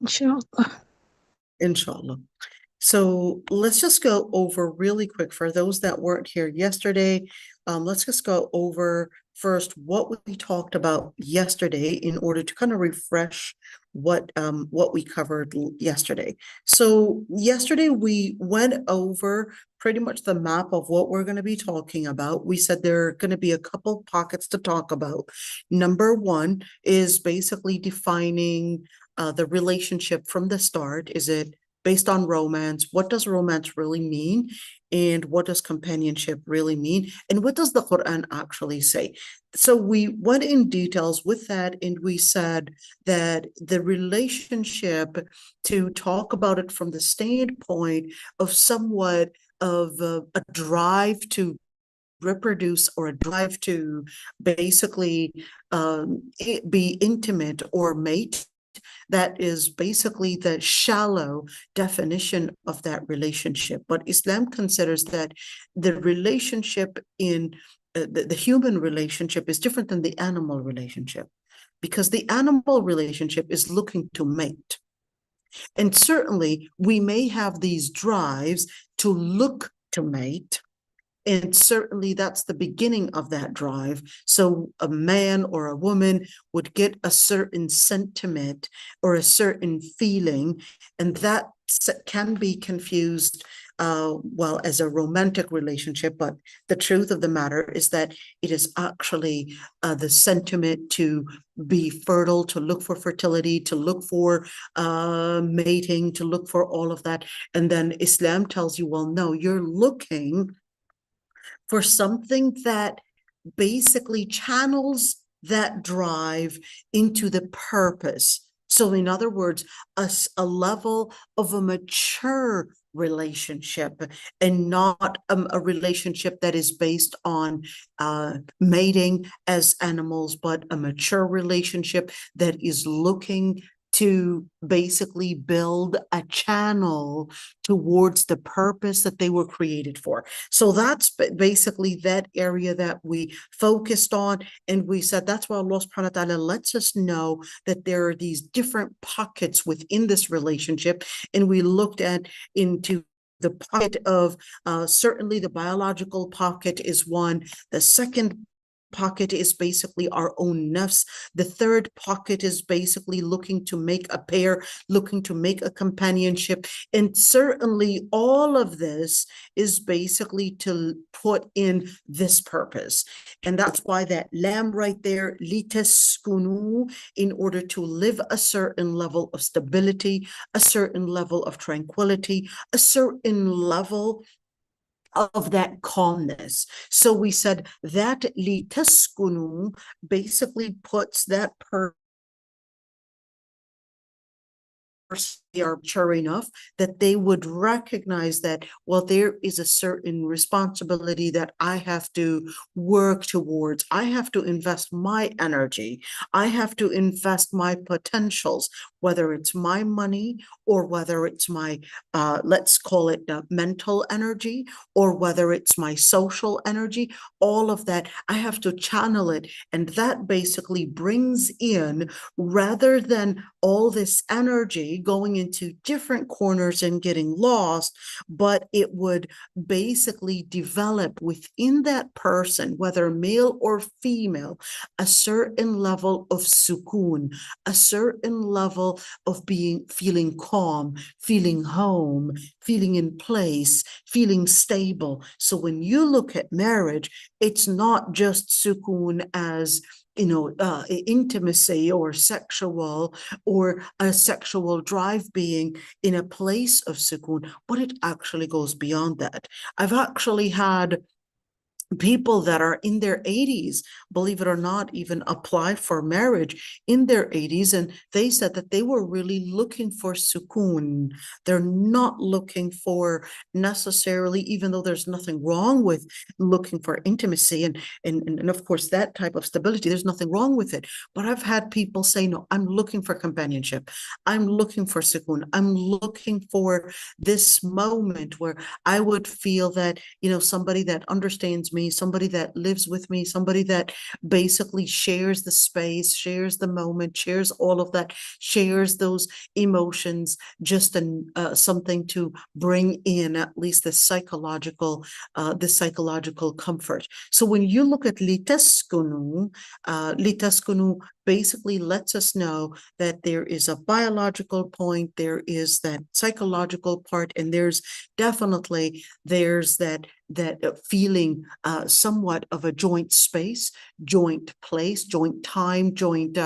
Inshallah. Inshallah. So let's just go over really quick for those that weren't here yesterday. Let's just go over first what we talked about yesterday in order to kind of refresh what we covered yesterday. So yesterday we went over pretty much the map of what we're going to be talking about. We said there are going to be a couple pockets to talk about. Number one is basically defining the relationship from the start. Is it based on romance? What does romance really mean? And what does companionship really mean? And what does the Quran actually say? So we went in details with that, and we said that the relationship, to talk about it from the standpoint of somewhat of a drive to reproduce or a drive to basically be intimate or mate, that is basically the shallow definition of that relationship. But Islam considers that the relationship in the human relationship is different than the animal relationship, because the animal relationship is looking to mate. And certainly we may have these drives to look to mate, and certainly that's the beginning of that drive. So a man or a woman would get a certain sentiment or a certain feeling, and that can be confused well, as a romantic relationship. But the truth of the matter is that it is actually the sentiment to be fertile, to look for fertility, to look for mating, to look for all of that. And then Islam tells you, well, no, you're looking for something that basically channels that drive into the purpose. So, in other words, a level of a mature relationship, and not a relationship that is based on mating as animals, but a mature relationship that is looking to basically build a channel towards the purpose that they were created for. So that's basically that area that we focused on. And we said that's why Allah subhanahu wa ta'ala lets us know that there are these different pockets within this relationship. And we looked at into the pocket of certainly the biological pocket is one. The second pocket is basically our own nafs. The third pocket is basically looking to make a pair, looking to make a companionship. And certainly all of this is basically to put in this purpose. And that's why that lam right there, litaskunu, in order to live a certain level of stability, a certain level of tranquility, a certain level of that calmness. So we said that litaskunu basically puts that they are mature enough that they would recognize that, well, there is a certain responsibility that I have to work towards. I have to invest my energy. I have to invest my potentials, whether it's my money or whether it's my, let's call it mental energy, or whether it's my social energy, all of that, I have to channel it. And that basically brings in, rather than all this energy going into different corners and getting lost, but it would basically develop within that person, whether male or female, a certain level of sukoon, a certain level of feeling calm, feeling home, feeling in place, feeling stable. So when you look at marriage, it's not just sukoon as intimacy or sexual, or a sexual drive being in a place of sukoon, but it actually goes beyond that. I've actually had people that are in their 80s, believe it or not, even apply for marriage in their 80s. And they said that they were really looking for sukoon. They're not looking for necessarily, even though there's nothing wrong with looking for intimacy and of course that type of stability, there's nothing wrong with it. But I've had people say, no, I'm looking for companionship. I'm looking for sukoon. I'm looking for this moment where I would feel that, somebody that understands me me, somebody that lives with me, somebody that basically shares the space, shares the moment, shares all of that, shares those emotions, just something to bring in at least the psychological comfort. So when you look at litaskunu basically lets us know that there is a biological point, there is that psychological part, and there's feeling somewhat of a joint space, joint place, joint time, joint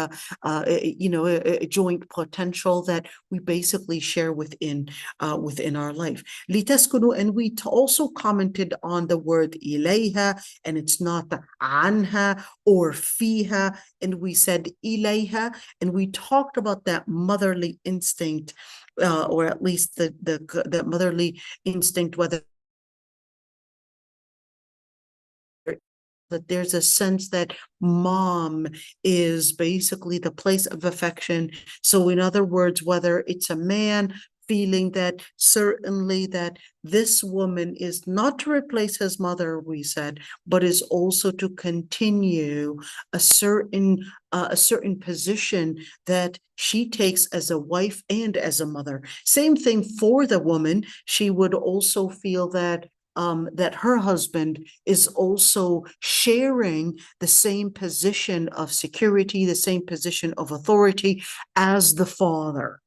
joint potential that we basically share within our life. Litaskunu, and we also commented on the word ilayha, and it's not anha or fiha, and we said ilayha, and we talked about that motherly instinct, or at least the motherly instinct, whether that there's a sense that mom is basically the place of affection. So in other words, whether it's a man feeling that certainly that this woman is not to replace his mother, we said, but is also to continue a certain position that she takes as a wife and as a mother. Same thing for the woman. She would also feel that that her husband is also sharing the same position of security, the same position of authority as the father.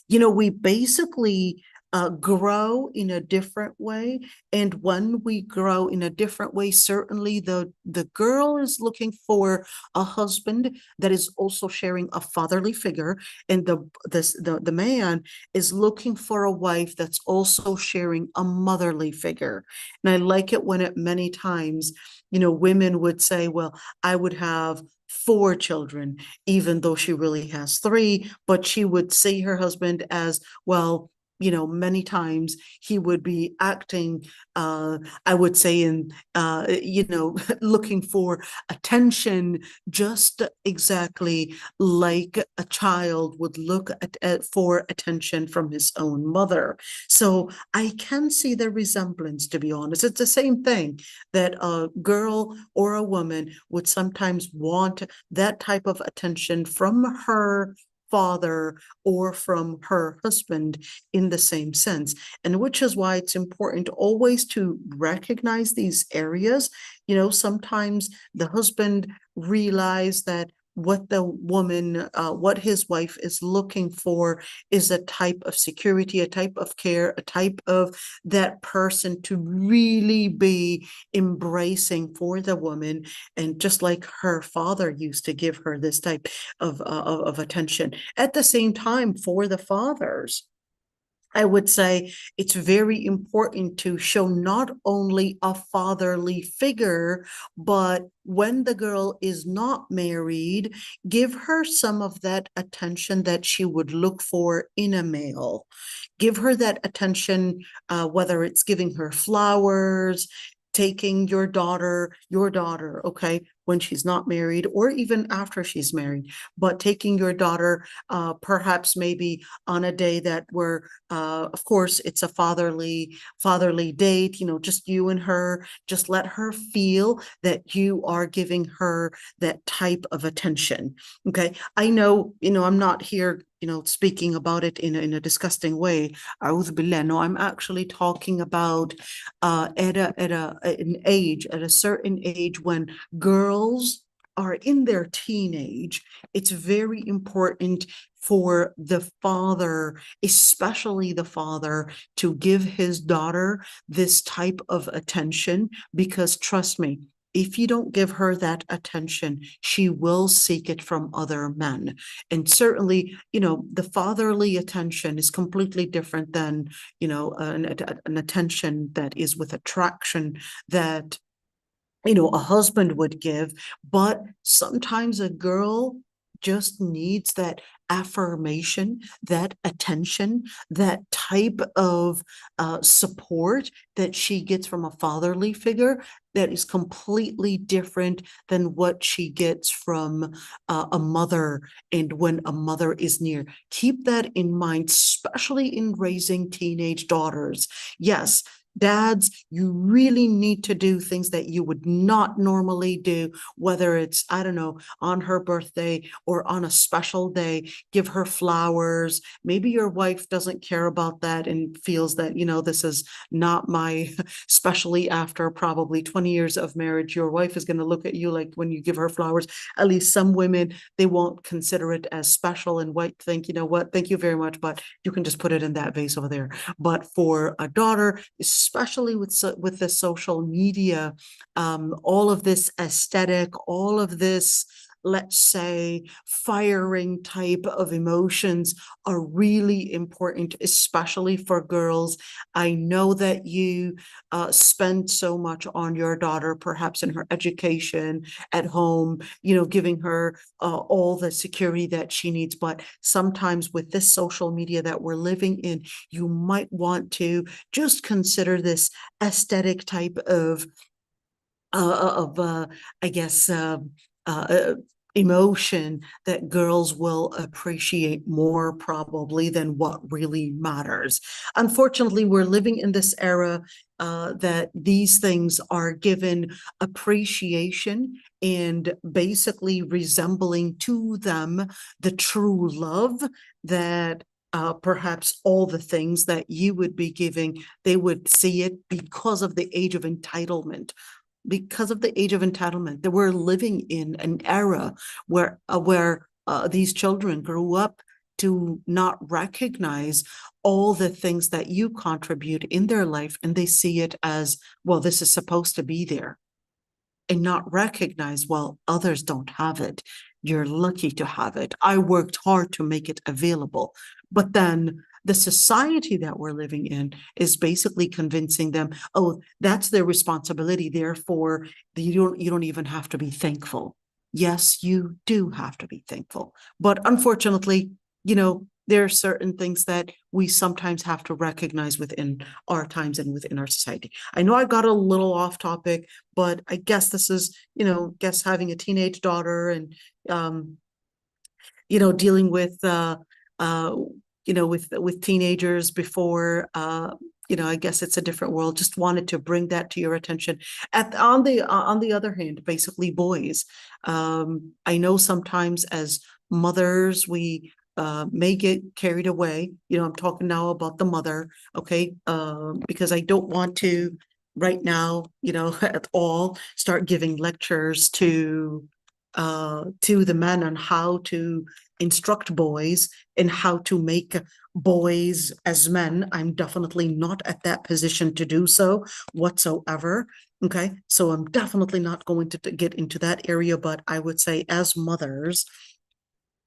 We basically grow in a different way. And when we grow in a different way, certainly the girl is looking for a husband that is also sharing a fatherly figure, and the man is looking for a wife that's also sharing a motherly figure. And I like it when many times, women would say, well, I would have 4 children, even though she really has 3, but she would see her husband as, well, many times he would be acting, I would say, in, looking for attention, just exactly like a child would look for attention from his own mother. So I can see the resemblance, to be honest. It's the same thing that a girl or a woman would sometimes want that type of attention from her father or from her husband in the same sense. And which is why it's important always to recognize these areas. Sometimes the husband realize that what his wife is looking for is a type of security, a type of care, a type of that person to really be embracing for the woman. And just like her father used to give her this type of attention. At the same time, for the fathers, I would say it's very important to show not only a fatherly figure, but when the girl is not married, give her some of that attention that she would look for in a male. Give her that attention, whether it's giving her flowers, taking your daughter, okay, when she's not married, or even after she's married, but taking your daughter, perhaps maybe on a day that where, of course, it's a fatherly date, just you and her, just let her feel that you are giving her that type of attention. Okay. I know, I'm not here, speaking about it in a disgusting way. No, I'm actually talking about at a certain age when girls are in their teenage. It's very important for the father, especially the father, to give his daughter this type of attention, because trust me, if you don't give her that attention, she will seek it from other men. And certainly, the fatherly attention is completely different than, an attention that is with attraction that, a husband would give. But sometimes a girl just needs that affirmation, that attention, that type of support that she gets from a fatherly figure that is completely different than what she gets from a mother, and when a mother is near. Keep that in mind, especially in raising teenage daughters. Yes, Dads, you really need to do things that you would not normally do, whether it's, I don't know, on her birthday or on a special day. Give her flowers. Maybe your wife doesn't care about that and feels that, this is not my, especially after probably 20 years of marriage, your wife is going to look at you like when you give her flowers. At least some women, they won't consider it as special and might think, you know what, thank you very much, but you can just put it in that vase over there. But for a daughter, especially with the social media, all of this aesthetic, all of this, let's say, firing type of emotions are really important, especially for girls. I know that you spend so much on your daughter, perhaps in her education at home, giving her all the security that she needs. But sometimes with this social media that we're living in, you might want to just consider this aesthetic type of I guess, emotion that girls will appreciate more probably than what really matters. Unfortunately, we're living in this era that these things are given appreciation and basically resembling to them the true love that perhaps all the things that you would be giving, they would see it because of the age of entitlement. Because of the age of entitlement, that we're living in an era where these children grew up to not recognize all the things that you contribute in their life, and they see it as, well, this is supposed to be there, and not recognize, well, others don't have it. You're lucky to have it. I worked hard to make it available. But then the society that we're living in is basically convincing them, oh, that's their responsibility. Therefore, you don't even have to be thankful. Yes, you do have to be thankful. But unfortunately, there are certain things that we sometimes have to recognize within our times and within our society. I know I got a little off topic, but I guess this is, having a teenage daughter and, dealing with, with teenagers before, I guess it's a different world. Just wanted to bring that to your attention. On the other hand, basically boys, I know sometimes as mothers, we may get carried away. I'm talking now about the mother, okay? Because I don't want to right now, at all start giving lectures to the men on how to instruct boys and how to make boys as men. I'm definitely not at that position to do so whatsoever. Okay, so I'm definitely not going to get into that area, but I would say as mothers,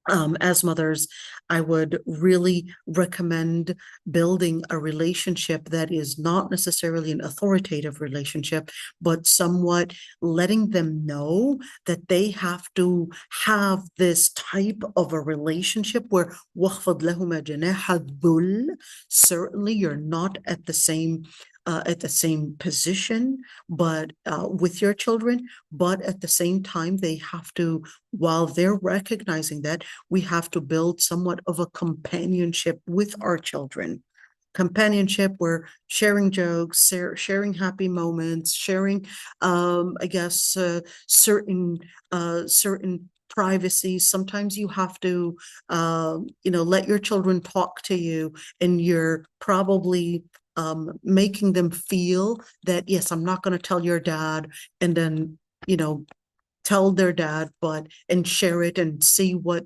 I would really recommend building a relationship that is not necessarily an authoritative relationship, but somewhat letting them know that they have to have this type of a relationship where وَخْفَضْ لَهُمَا جَنَاحَ الذُّلِّ. Certainly, you're not at the same position, but with your children, but at the same time, they have to, while they're recognizing that, we have to build somewhat of a companionship with our children. Companionship, where sharing jokes, sharing happy moments, sharing, I guess, certain privacy. Sometimes you have to, let your children talk to you, and you're probably making them feel that, yes, I'm not going to tell your dad, and then, tell their dad, and share it and see what,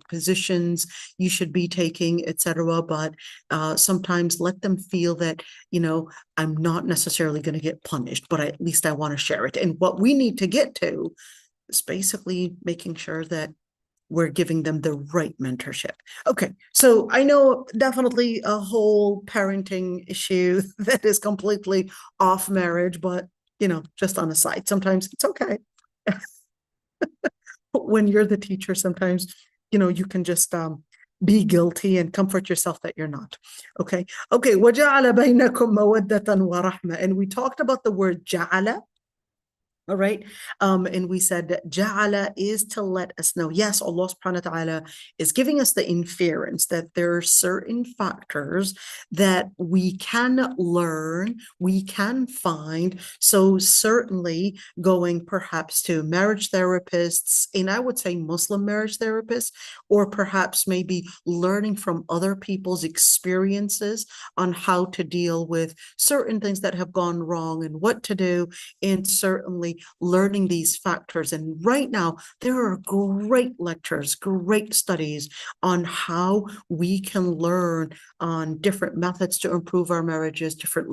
positions you should be taking, etc. But sometimes let them feel that, I'm not necessarily going to get punished, but at least I want to share it. And what we need to get to is basically making sure that we're giving them the right mentorship. Okay, so I know definitely a whole parenting issue that is completely off marriage, but just on the side, sometimes it's okay. When you're the teacher, sometimes, you can just be guilty and comfort yourself that you're not. Okay. وَجَعَلَ بَيْنَكُمْ مَوَدَّةً وَرَحْمَةً. And we talked about the word ja'ala. All right. And we said that Ja'ala is to let us know. Yes, Allah subhanahu wa ta'ala is giving us the inference that there are certain factors that we can learn, we can find. So certainly going perhaps to marriage therapists, and I would say Muslim marriage therapists, or perhaps maybe learning from other people's experiences on how to deal with certain things that have gone wrong and what to do, and certainly learning these factors. And right now, there are great lectures, great studies on how we can learn on different methods to improve our marriages, different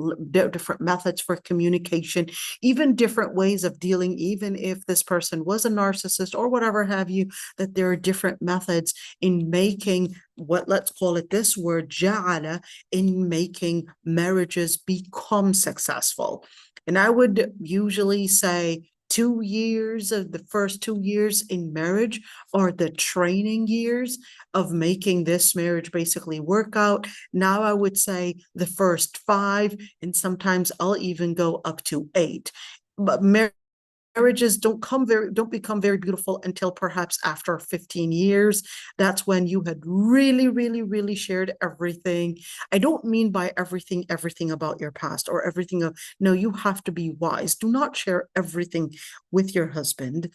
methods for communication, even different ways of dealing, even if this person was a narcissist or whatever have you, that there are different methods in making what, let's call it this word, ja'ala, in making marriages become successful. And I would usually say 2 years of the first 2 years in marriage are the training years of making this marriage basically work out. Now I would say the first 5, and sometimes I'll even go up to 8. But marriages don't become very beautiful until perhaps after 15 years. That's when you had really, really, really shared everything. I don't mean by everything about your past or everything of, no, you have to be wise. Do not share everything with your husband.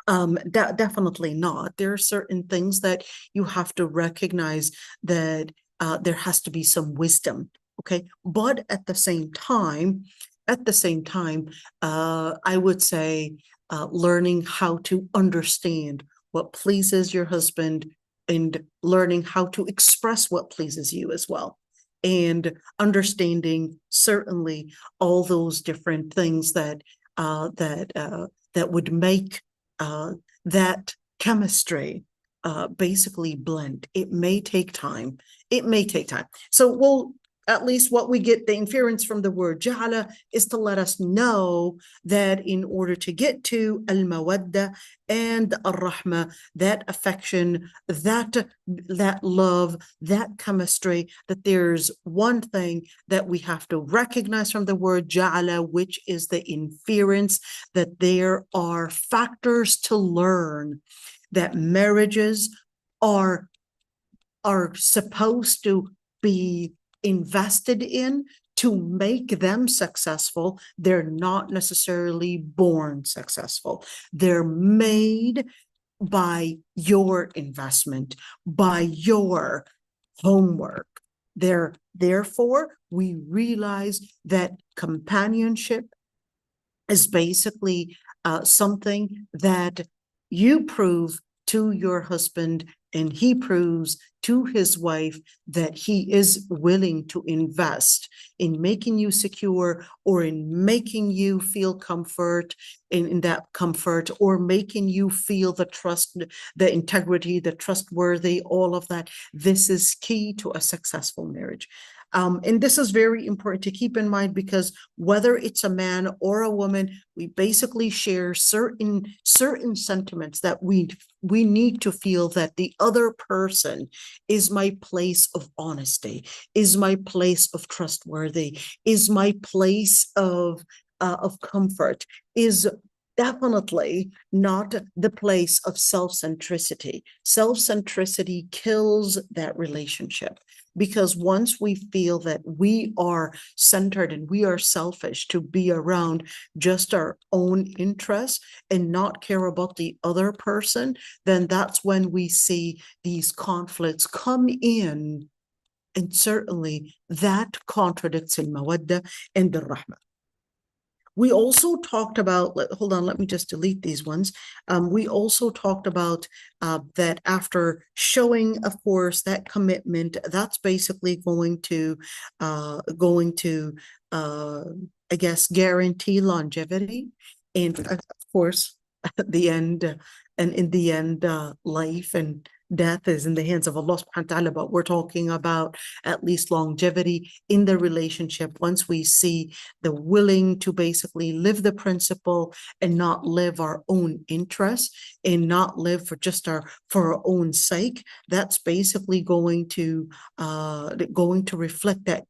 Definitely not. There are certain things that you have to recognize that there has to be some wisdom. Okay. But at the same time, I would say learning how to understand what pleases your husband and learning how to express what pleases you as well. And understanding certainly all those different things that would make that chemistry basically blend. It may take time. It may take time. So we'll, at least what we get, the inference from the word ja'ala is to let us know that in order to get to al-mawadda and al-rahma, that affection, that love, that chemistry, that there's one thing that we have to recognize from the word ja'ala, which is the inference that there are factors to learn, that marriages are supposed to be invested in to make them successful. They're not necessarily born successful. They're made by your investment, by your homework. Therefore, we realize that companionship is basically something that you prove to your husband and he proves to his wife that he is willing to invest in making you secure or in making you feel comfort in that comfort, or making you feel the trust, the integrity, the trustworthy, all of that. This is key to a successful marriage. And this is very important to keep in mind, because whether it's a man or a woman, we basically share certain sentiments that we need to feel that the other person is my place of honesty, is my place of trustworthy, is my place of comfort, is definitely not the place of self-centricity. Self-centricity kills that relationship. Because once we feel that we are centered and we are selfish to be around just our own interests and not care about the other person, then that's when we see these conflicts come in. And certainly that contradicts in mawadda and the rahmah. We also talked about, hold on, let me just delete these ones. We also talked about that after showing, of course, that commitment, that's basically going to, I guess, guarantee longevity. And of course, at the end, and in the end, life and Death is in the hands of Allah subhanahu wa ta'ala, but we're talking about at least longevity in the relationship. Once we see the willing to basically live the principle and not live our own interests and not live for our own sake, that's basically going to reflect that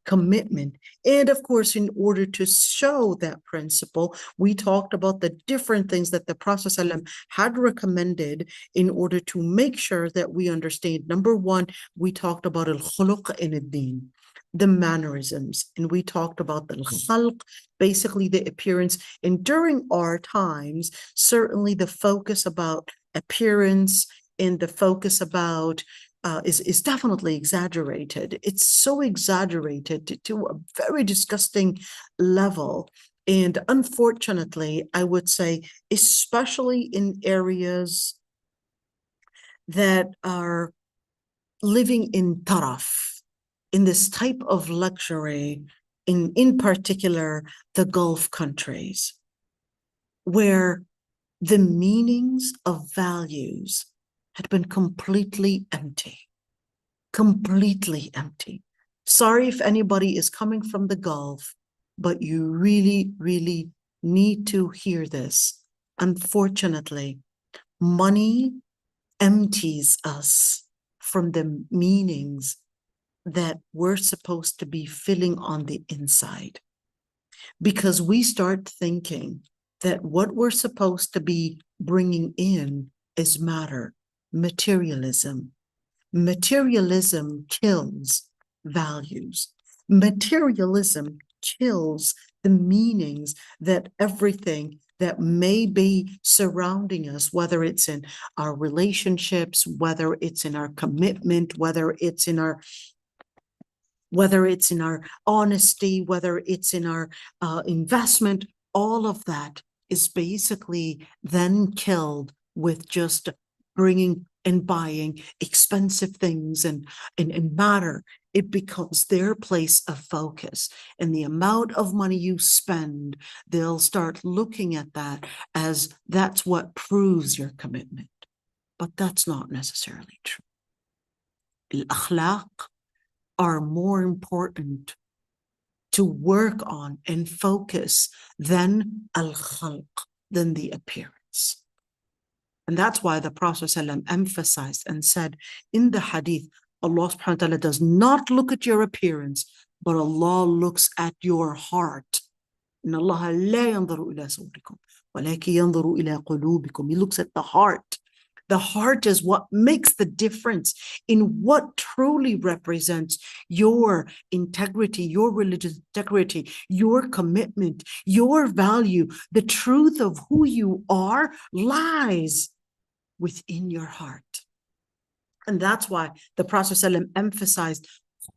commitment. And of course, in order to show that principle, we talked about the different things that the Prophet ﷺ had recommended in order to make sure that we understand. Number one, we talked about al-khuluq and ad-din, the mannerisms, and we talked about the khalq, basically the appearance. And during our times, certainly the focus about appearance and the focus about is definitely exaggerated. It's so exaggerated to a very disgusting level. And unfortunately, I would say, especially in areas that are living in taraf, in this type of luxury, in particular, the Gulf countries, where the meanings of values had been completely empty. Completely empty. Sorry if anybody is coming from the Gulf, but you really, really need to hear this. Unfortunately, money empties us from the meanings that we're supposed to be filling on the inside. Because we start thinking that what we're supposed to be bringing in is matter, materialism. Materialism kills values. Materialism kills the meanings that everything that may be surrounding us, whether it's in our relationships, whether it's in our commitment, whether it's in our honesty, whether it's in our investment, all of that is basically then killed with just bringing and buying expensive things and matter. It becomes their place of focus. And the amount of money you spend, they'll start looking at that as that's what proves your commitment. But that's not necessarily true. Al-akhlaq are more important to work on and focus than al-khalq, than the appearance. And that's why the Prophet ﷺ emphasized and said in the hadith, Allah subhanahu wa ta'ala does not look at your appearance, but Allah looks at your heart. إن الله لا ينظر إلى صوركم ولكن ينظر إلى قلوبكم. He looks at the heart. The heart is what makes the difference in what truly represents your integrity, your religious integrity, your commitment, your value. The truth of who you are lies within your heart. And that's why the Prophet ﷺ emphasized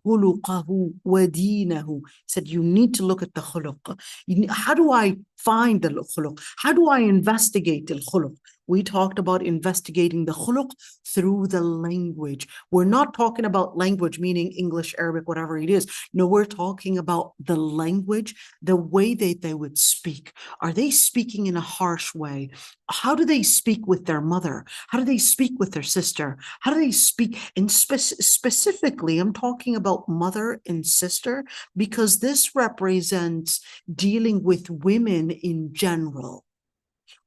خُلُقَهُ وَدِينَهُ. He said, you need to look at the khuluq. How do I find the khuluq? How do I investigate the khuluq? We talked about investigating the khuluq through the language. We're not talking about language, meaning English, Arabic, whatever it is. No, we're talking about the language, the way they would speak. Are they speaking in a harsh way? How do they speak with their mother? How do they speak with their sister? How do they speak? And specifically, I'm talking about mother and sister, because this represents dealing with women in general.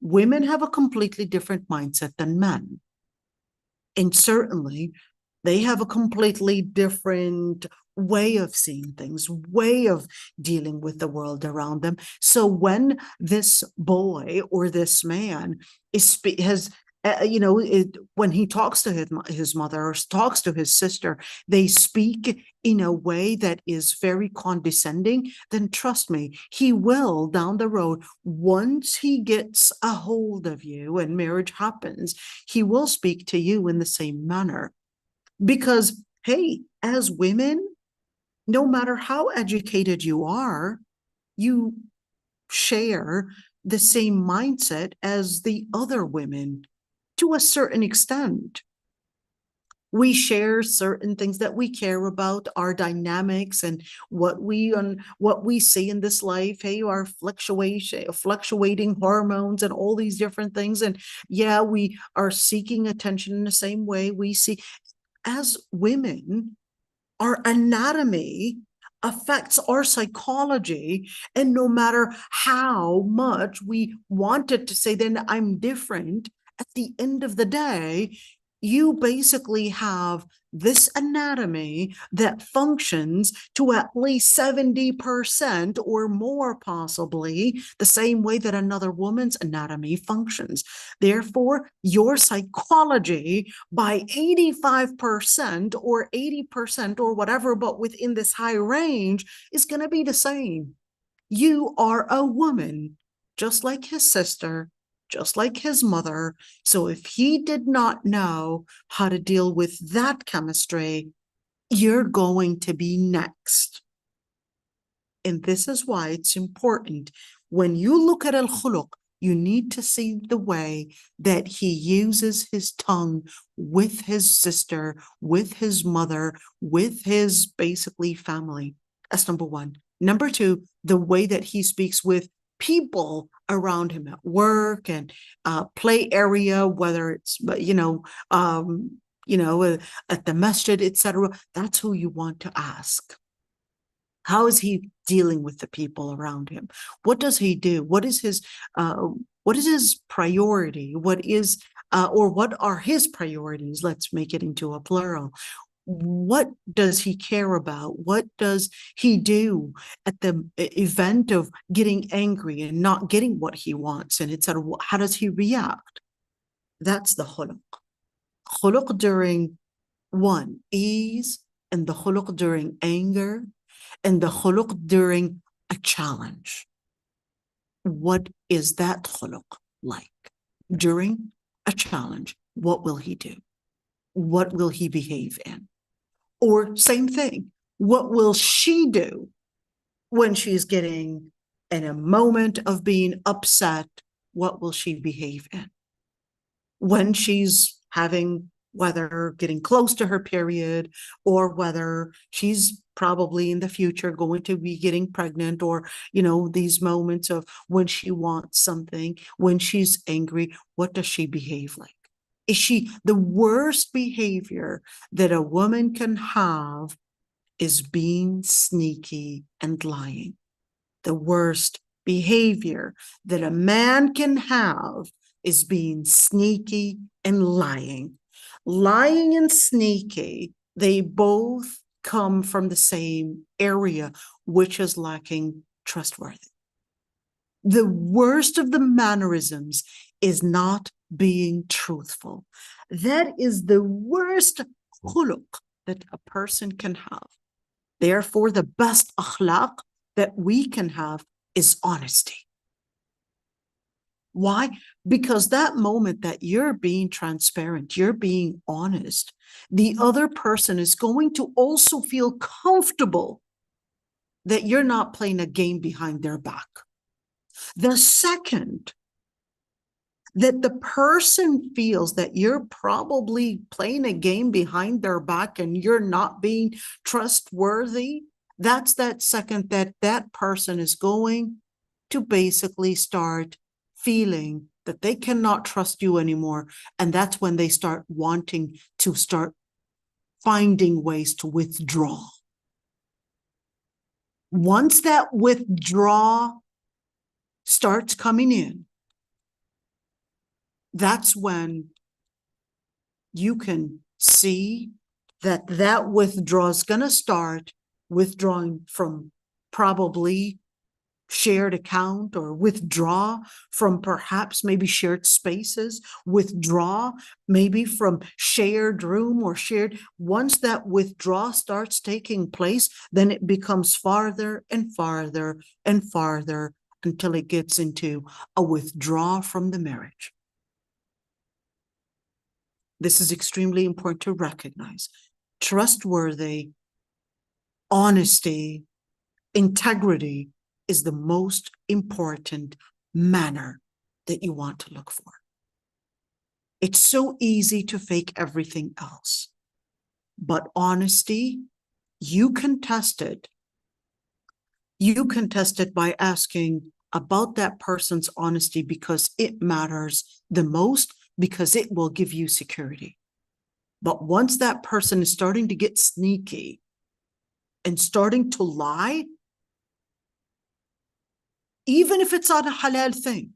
Women have a completely different mindset than men. And certainly, they have a completely different way of seeing things, way of dealing with the world around them. So when this boy or this man when he talks to his mother or talks to his sister, they speak in a way that is very condescending, then trust me, he will down the road, once he gets a hold of you and marriage happens, he will speak to you in the same manner. Because, hey, as women, no matter how educated you are, you share the same mindset as the other women to a certain extent. We share certain things that we care about, our dynamics and what we see in this life. Hey, our fluctuating hormones and all these different things. And yeah, we are seeking attention in the same way we see as women. Our anatomy affects our psychology. And no matter how much we wanted to say, then I'm different, at the end of the day, you basically have this anatomy that functions to at least 70% or more, possibly the same way that another woman's anatomy functions. Therefore, your psychology by 85% or 80% or whatever, but within this high range, is going to be the same. You are a woman, just like his sister, just like his mother. So if he did not know how to deal with that chemistry, you're going to be next. And this is why it's important. When you look at al-khuluq, you need to see the way that he uses his tongue with his sister, with his mother, with his basically family. That's number one. Number two, the way that he speaks with people around him at work and play area, whether it's at the masjid, etc. That's who you want to ask. How is he dealing with the people around him? What does he do? What is his priority? What are his priorities? Let's make it into a plural. What does he care about? What does he do at the event of getting angry and not getting what he wants? And it's how does he react? That's the khuluq. Khuluq during ease, and the khuluq during anger, and the khuluq during a challenge. What is that khuluq like? During a challenge, what will he do? What will he behave in? Or same thing, what will she do when she's getting in a moment of being upset? What will she behave in? When she's having, whether getting close to her period, or whether she's probably in the future going to be getting pregnant, or, these moments of when she wants something, when she's angry, what does she behave like? Is she the worst behavior that a woman can have is being sneaky and lying. The worst behavior that a man can have is being sneaky and lying. Lying and sneaky, they both come from the same area, which is lacking trustworthy. The worst of the mannerisms is not being truthful. That is the worst khuluq that a person can have. Therefore, the best akhlaq that we can have is honesty. Why? Because that moment that you're being transparent, you're being honest, the other person is going to also feel comfortable that you're not playing a game behind their back. The second that the person feels that you're probably playing a game behind their back and you're not being trustworthy, that's that second that person is going to basically start feeling that they cannot trust you anymore. And that's when they start wanting to start finding ways to withdraw. Once that withdraw starts coming in, that's when you can see that withdrawal is going to start withdrawing from probably shared account, or withdraw from perhaps maybe shared spaces, withdraw maybe from shared room or shared. Once that withdrawal starts taking place, then it becomes farther and farther and farther until it gets into a withdrawal from the marriage. This is extremely important to recognize. Trustworthy, honesty, integrity is the most important manner that you want to look for. It's so easy to fake everything else. But honesty, you can test it. You can test it by asking about that person's honesty because it matters the most, because it will give you security. But once that person is starting to get sneaky and starting to lie, even if it's not a halal thing,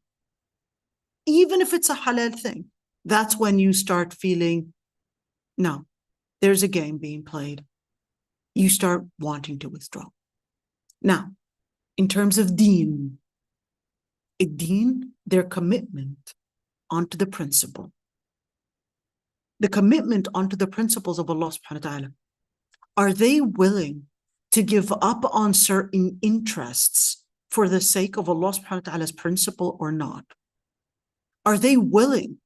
that's when you start feeling, no, there's a game being played. You start wanting to withdraw. Now, in terms of deen, their commitment onto the principle. The commitment onto the principles of Allah subhanahu wa ta'ala. Are they willing to give up on certain interests for the sake of Allah subhanahu wa ta'ala's principle or not? Are they willing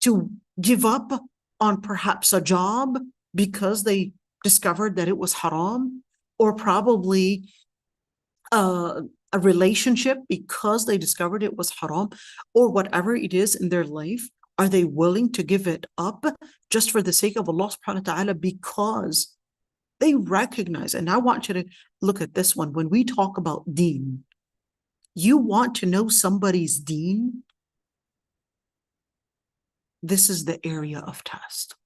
to give up on perhaps a job because they discovered that it was haram, or probably a relationship because they discovered it was haram, or whatever it is in their life? Are they willing to give it up just for the sake of Allah subhanahu wa ta'ala because they recognize? And I want you to look at this one. When we talk about deen, you want to know somebody's deen, this is the area of test.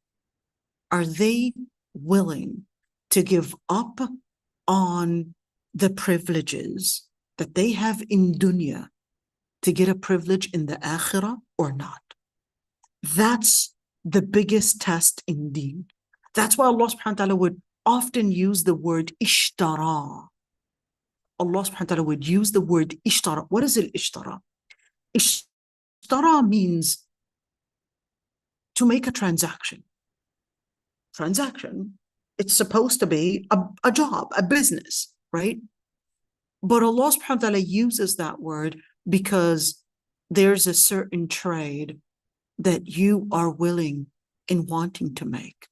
Are they willing to give up on the privileges that they have in dunya to get a privilege in the akhirah or not? That's the biggest test in deen. That's why Allah subhanahu wa ta'ala would often use the word ishtara. Allah subhanahu wa ta'ala would use the word ishtara. What is it, ishtara? Ishtara means to make a transaction. Transaction, it's supposed to be a job, a business, right? But Allah subhanahu wa ta'ala uses that word because there's a certain trade that you are willing and wanting to make.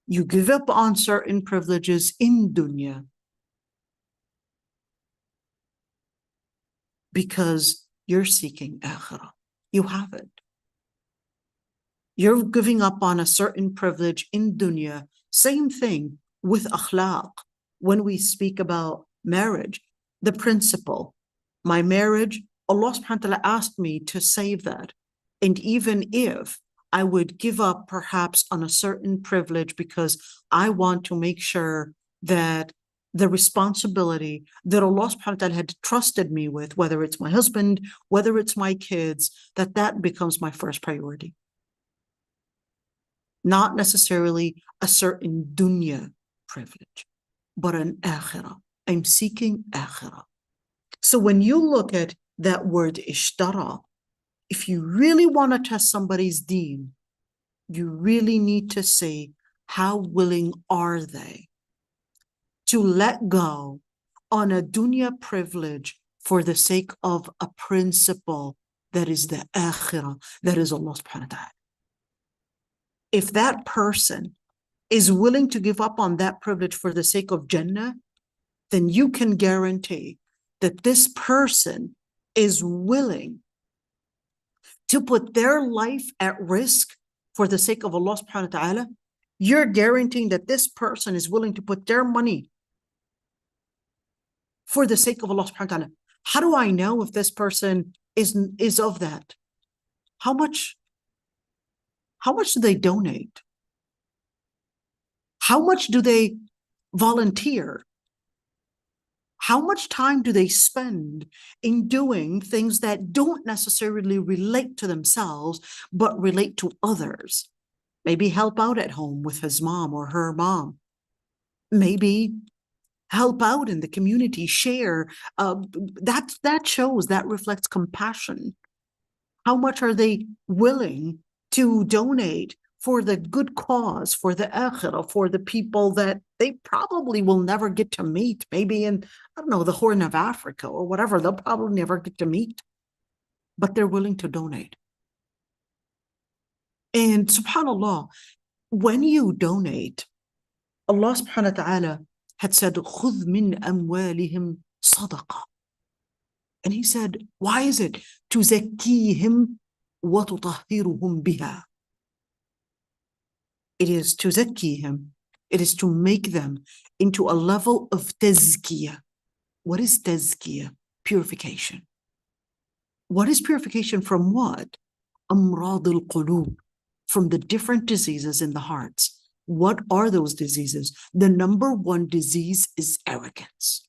You give up on certain privileges in dunya because you're seeking akhirah. You have it. You're giving up on a certain privilege in dunya. Same thing with akhlaq. When we speak about marriage, the principle, my marriage, Allah subhanahu wa ta'ala asked me to save that. And even if I would give up perhaps on a certain privilege because I want to make sure that the responsibility that Allah subhanahu wa ta'ala had trusted me with, whether it's my husband, whether it's my kids, that becomes my first priority. Not necessarily a certain dunya privilege, but an akhirah. I'm seeking akhirah. So when you look at that word ishtara, if you really want to test somebody's deen, you really need to say, how willing are they to let go on a dunya privilege for the sake of a principle that is the akhirah, that is Allah subhanahu wa ta'ala. If that person is willing to give up on that privilege for the sake of Jannah, then you can guarantee that this person is willing to put their life at risk for the sake of Allah subhanahu wa ta'ala. You're guaranteeing that this person is willing to put their money for the sake of Allah subhanahu wa ta'ala. How do I know if this person is of that? How much do they donate? How much do they volunteer? How much time do they spend in doing things that don't necessarily relate to themselves, but relate to others? Maybe help out at home with his mom or her mom. Maybe help out in the community, share. That shows, that reflects compassion. How much are they willing to donate for the good cause, for the akhirah, for the people that they probably will never get to meet, maybe in, I don't know, the Horn of Africa or whatever, they'll probably never get to meet, but they're willing to donate. And subhanAllah, when you donate, Allah subhanahu wa ta'ala had said, خُذْ مِنْ أَمْوَالِهِمْ صَدَقَةً. And he said, why is it? تُزَكِّيهِمْ وَتُطَهِّرُهُمْ بِهَا. It is تُزَكِّيهِمْ, It is to make them into a level of tazkiyah. What is tazkiyah? Purification. What is purification from what? Amrad al-qulub, from the different diseases in the hearts. What are those diseases? The number one disease is arrogance.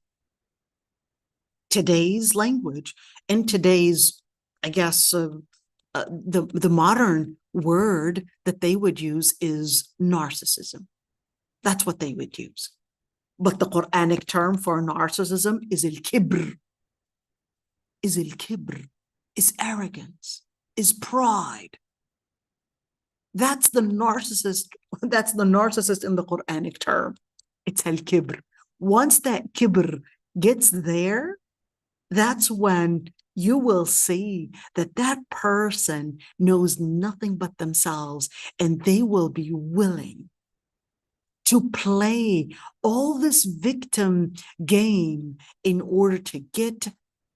Today's language and today's, I guess, the modern word that they would use is narcissism. That's what they would use. But the Quranic term for narcissism is al-kibr. Is al-kibr, is arrogance, is pride. That's the narcissist in the Quranic term. It's al-kibr. Once that kibr gets there, that's when you will see that that person knows nothing but themselves, and they will be willing to play all this victim game in order to get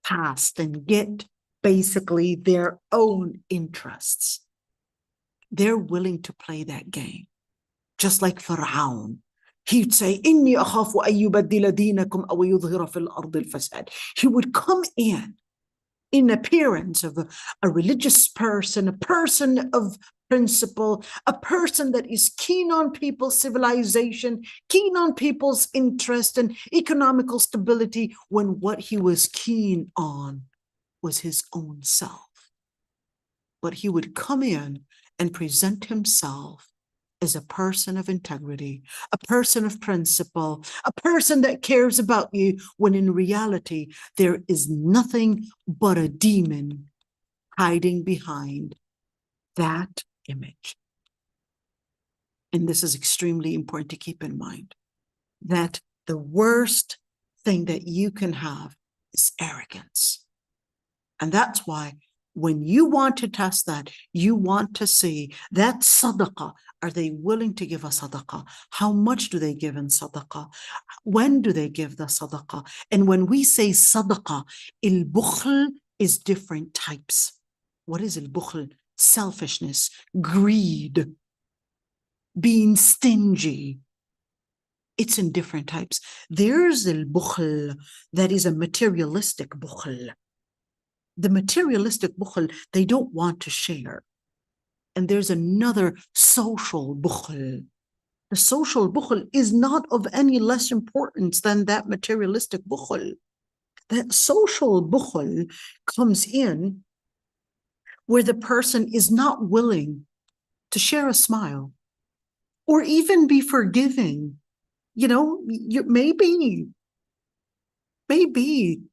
past and get basically their own interests. They're willing to play that game. Just like Fir'aun. He'd say, إِنِّي أَخَافُ أَن يُبَدِّلَ دِينَكُمْ أَوْ يُظْهِرَ فِي الْأَرْضِ الْفَسَادِ. He would come in appearance of a religious person, a person of principle, a person that is keen on people's civilization, keen on people's interest and economical stability, when what he was keen on was his own self. But he would come in and present himself as a person of integrity, a person of principle, a person that cares about you, when in reality, there is nothing but a demon hiding behind that image. And this is extremely important to keep in mind, that the worst thing that you can have is arrogance. And that's why when you want to test that, you want to see that sadaqah. Are they willing to give a sadaqah? How much do they give in sadaqah? When do they give the sadaqah? And when we say sadaqah, il-bukhl is different types. What is il-bukhl? Selfishness, greed, being stingy. It's in different types. There's al-bukhl that is a materialistic bukhl. The materialistic bukhl, they don't want to share. And there's another social bukhl. The social bukhl is not of any less importance than that materialistic bukhl. That social bukhl comes in where the person is not willing to share a smile or even be forgiving. You know, maybe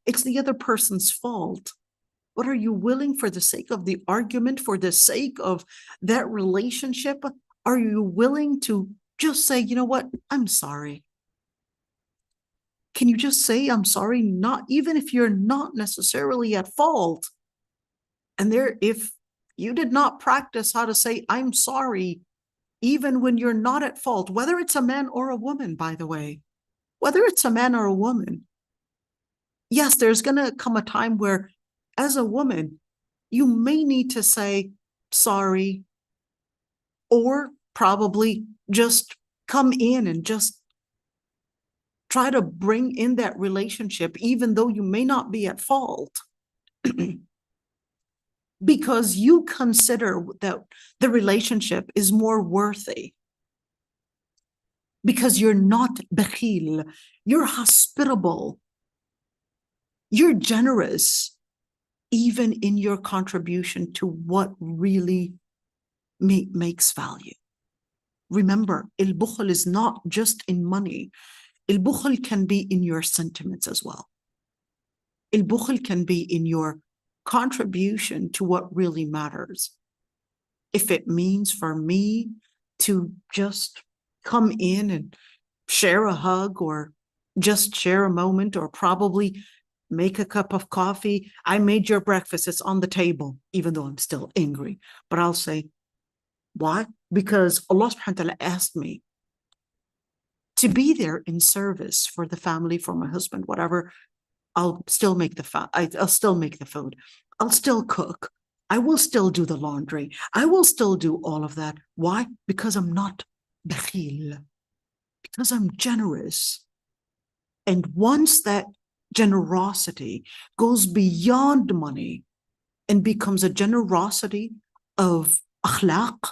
it's the other person's fault. But are you willing, for the sake of the argument, for the sake of that relationship, are you willing to just say, you know what, I'm sorry? Can you just say, I'm sorry, not even if you're not necessarily at fault? And if you did not practice how to say, I'm sorry, even when you're not at fault, whether it's a man or a woman, by the way, whether it's a man or a woman, yes, there's going to come a time where, as a woman, you may need to say sorry, or probably just come in and just try to bring in that relationship, even though you may not be at fault, because you consider that the relationship is more worthy. Because you're not bakhil, you're hospitable, you're generous, even in your contribution to what really makes value. Remember, il-bukhl is not just in money. Il-bukhl can be in your sentiments as well. Il-bukhl can be in your contribution to what really matters. If it means for me to just come in and share a hug, or just share a moment, or probably make a cup of coffee. I made your breakfast, it's on the table, even though I'm still angry. But I'll say, why? Because Allah subhanahu wa ta'ala asked me to be there in service for the family, for my husband, whatever. I'll still make I'll still make the food. I'll still cook. I will still do the laundry. I will still do all of that. Why? Because I'm not bakhil. because I'm generous. And once that generosity goes beyond money and becomes a generosity of akhlaq,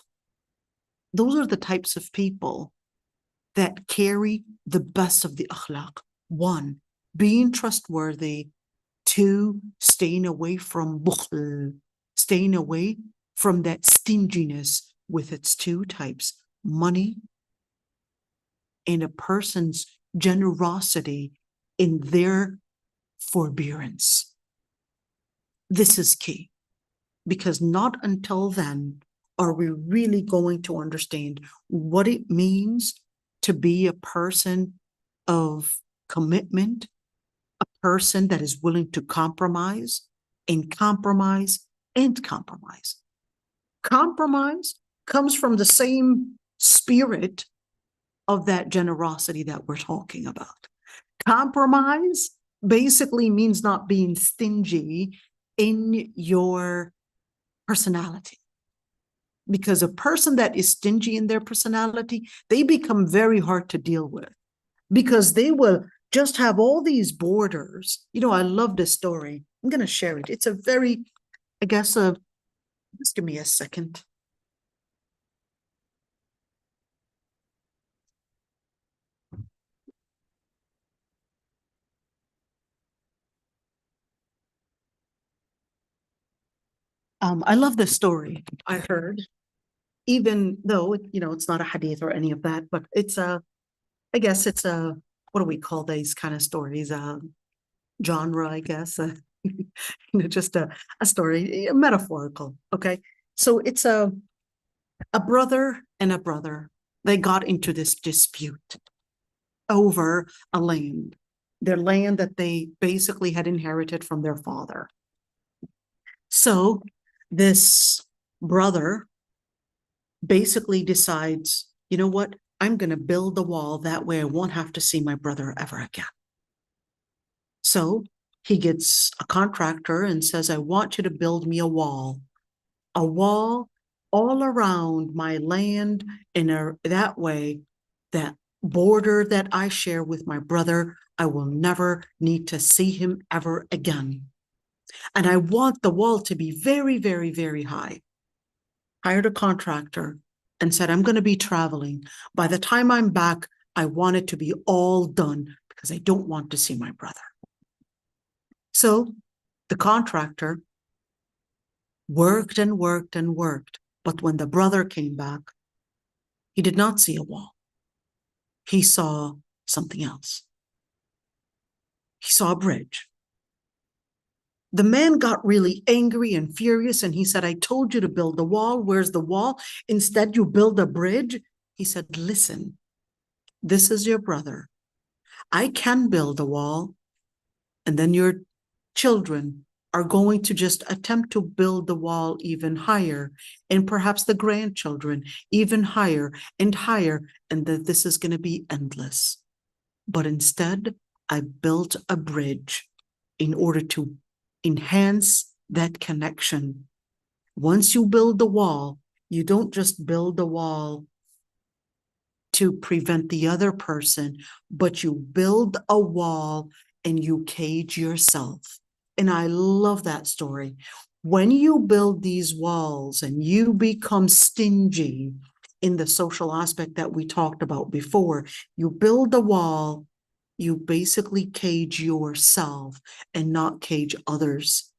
those are the types of people that carry the best of the akhlaq. One, being trustworthy. Two, staying away from bukhl, staying away from that stinginess with its two types, money and a person's generosity in their forbearance. This is key, because not until then are we really going to understand what it means to be a person of commitment, a person that is willing to compromise and compromise and compromise. Compromise comes from the same spirit of that generosity that we're talking about. Compromise basically means not being stingy in your personality. Because a person that is stingy in their personality, they become very hard to deal with, because they will just have all these borders. You know, I love this story. I'm going to share it. It's a very, I guess, just give me a second. I love this story. I heard, even though it's not a hadith or any of that, but it's I guess it's what do we call these kind of stories? Genre, I guess. Just a story, metaphorical. Okay, so it's a brother and a brother. They got into this dispute over a land, their land that they basically had inherited from their father. So this brother basically decides, you know what? I'm going to build the wall. That way I won't have to see my brother ever again. So he gets a contractor and says, I want you to build me a wall all around my land, in that way, that border that I share with my brother, I will never need to see him ever again. And I want the wall to be very, very, very high. Hired a contractor and said, I'm going to be traveling. By the time I'm back, I want it to be all done because I don't want to see my brother. So the contractor worked and worked and worked. But when the brother came back, he did not see a wall. He saw something else. He saw a bridge. The man got really angry and furious, and he said, I told you to build the wall. Where's the wall? Instead, you build a bridge. He said, listen, this is your brother. I can build a wall, and then your children are going to just attempt to build the wall even higher, and perhaps the grandchildren even higher, and that this is going to be endless. But instead, I built a bridge in order to enhance that connection. Once you build the wall, you don't just build the wall to prevent the other person, but you build a wall and you cage yourself. And I love that story. When you build these walls and you become stingy in the social aspect that we talked about before, you build a wall, you basically cage yourself and not cage others.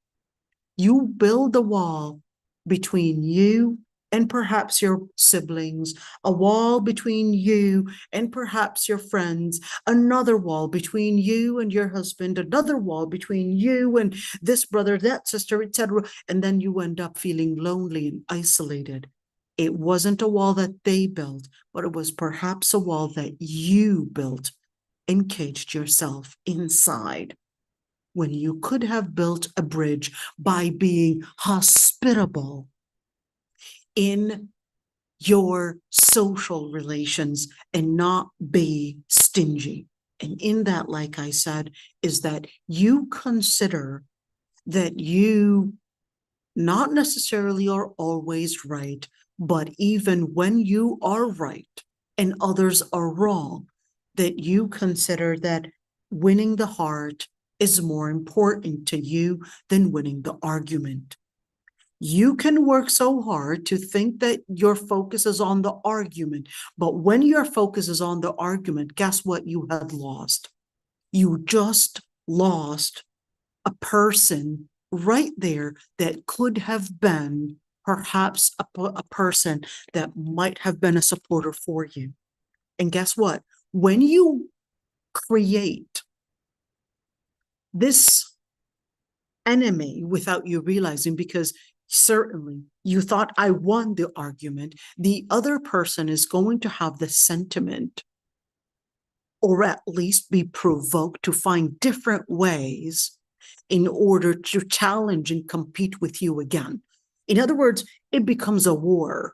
You build a wall between you and perhaps your siblings, a wall between you and perhaps your friends, another wall between you and your husband, another wall between you and this brother, that sister, etc. And then you end up feeling lonely and isolated. It wasn't a wall that they built, but it was perhaps a wall that you built and caged yourself inside, when you could have built a bridge by being hospitable in your social relations and not be stingy. And in that, like I said, is that you consider that you not necessarily are always right, but even when you are right and others are wrong, that you consider that winning the heart is more important to you than winning the argument. You can work so hard to think that your focus is on the argument, but when your focus is on the argument, guess what you have lost? You just lost a person right there that could have been perhaps a person that might have been a supporter for you. And guess what? When you create this enemy without you realizing, because certainly you thought I won the argument, the other person is going to have the sentiment, or at least be provoked to find different ways in order to challenge and compete with you again. In other words, it becomes a war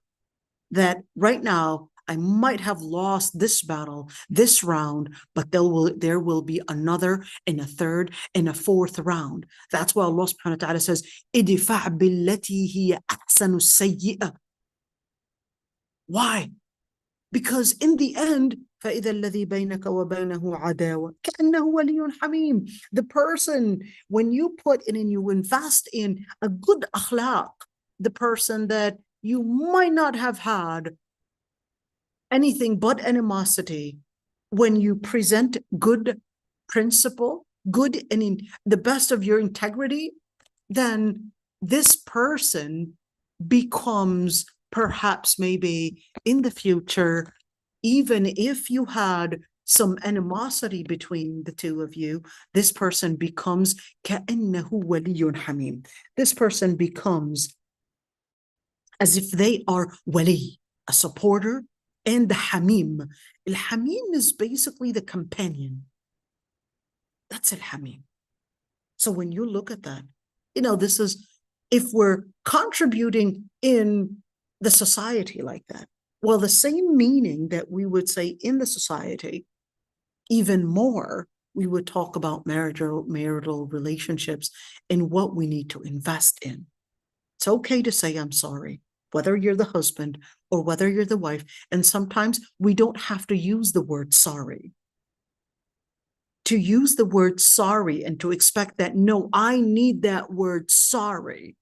that right now I might have lost this battle, this round, but there will be another and a third and a fourth round. That's why Allah subhanahu wa ta'ala says, idfa' billati hiya ahsanu sayyi'ah. Why? Because in the end, فَإِذَا الَّذِي بَيْنَكَ وَبَيْنَهُ عَدَاوَةٌ كَأَنَّهُ وَلِيٌّ حَمِيمٌ. The person, when you put in and you invest in a good akhlaq, the person that you might not have had anything but animosity, when you present good principle, good and in the best of your integrity, then this person becomes perhaps maybe in the future, even if you had some animosity between the two of you, this person becomes كأنه ولي حميم. This person becomes as if they are wali, a supporter, and the hamim. Al-hamim is basically the companion. That's al-hamim. So when you look at that, this is, if we're contributing in the society like that, well, the same meaning that we would say in the society, even more, we would talk about marital relationships and what we need to invest in. It's okay to say, I'm sorry, whether you're the husband or whether you're the wife. And sometimes we don't have to use the word sorry. To use the word sorry and to expect that, no, I need that word sorry.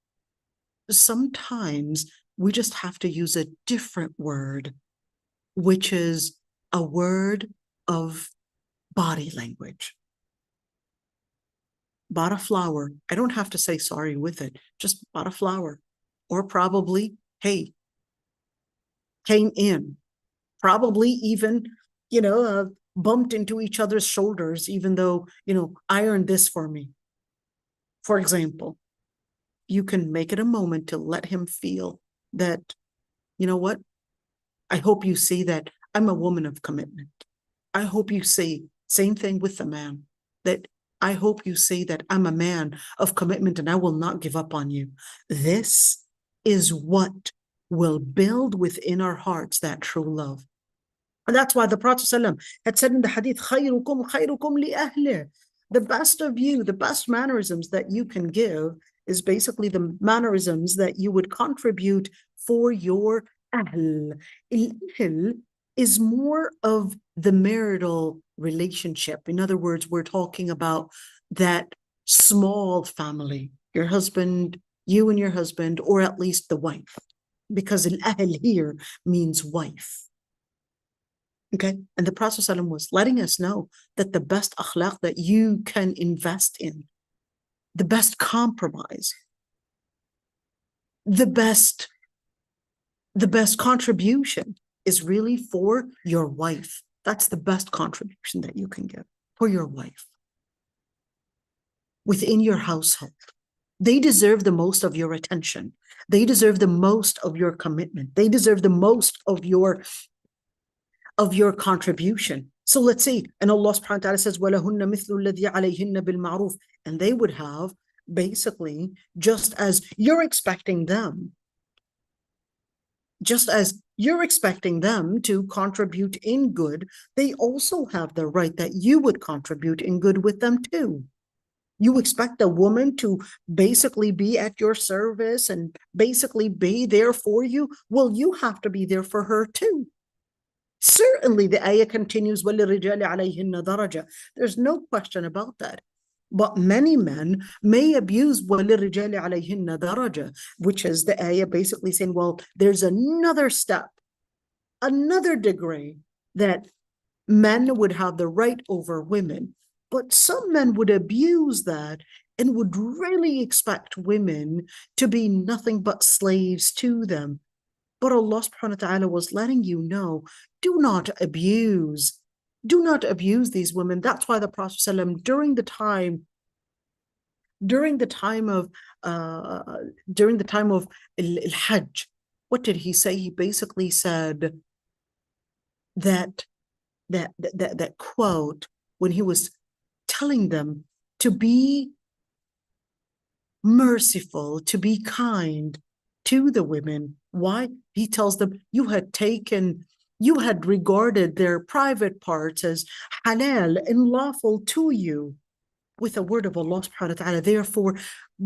Sometimes we just have to use a different word, which is a word of body language. Bought a flower. I don't have to say sorry with it. Just bought a flower. Or probably, hey, came in. Probably even, bumped into each other's shoulders, even though, ironed this for me. For example, you can make it a moment to let him feel that, you know what? I hope you see that I'm a woman of commitment. I hope you see, same thing with the man, that I hope you see that I'm a man of commitment and I will not give up on you. This is what will build within our hearts that true love. And that's why the Prophet ﷺ had said in the hadith, خَيْرُكُمْ خَيْرُكُمْ لِأَهْلِهِ. The best of you, the best mannerisms that you can give is basically the mannerisms that you would contribute for your ahl. Al-ahl is more of the marital relationship. In other words, we're talking about that small family, your husband, you and your husband, or at least the wife, because al-ahl here means wife. Okay, and the Prophet ﷺ was letting us know that the best akhlaq that you can invest in, the best compromise, the best contribution is really for your wife. That's the best contribution that you can give for your wife within your household. They deserve the most of your attention. They deserve the most of your commitment. They deserve the most of your contribution. So let's see. And Allah subhanahu wa ta'ala says, وَلَهُنَّ مِثْلُ الَّذِي عَلَيْهِنَّ بِالْمَعْرُوفِ. And they would have, basically, just as you're expecting them to contribute in good, they also have the right that you would contribute in good with them too. You expect a woman to basically be at your service and basically be there for you. Well, you have to be there for her too. Certainly, the ayah continues, وَلِلرِّجَالِ عَلَيْهِنَّ دَرَجَةٌ. There's no question about that. But many men may abuse وَلِلرِّجَالِ عَلَيْهِنَّ دَرَجَةٌ, which is the ayah basically saying, well, there's another step, another degree that men would have the right over women. But some men would abuse that and would really expect women to be nothing but slaves to them. But Allah subhanahu wa ta'ala was letting you know, do not abuse. Do not abuse these women. That's why the Prophet ﷺ, during the time of al-Hajj, what did he say? He basically said that quote when he was telling them to be merciful, to be kind to the women. Why? He tells them, you had regarded their private parts as halal and lawful to you with the word of Allah subhanahu wa ta'ala. Therefore,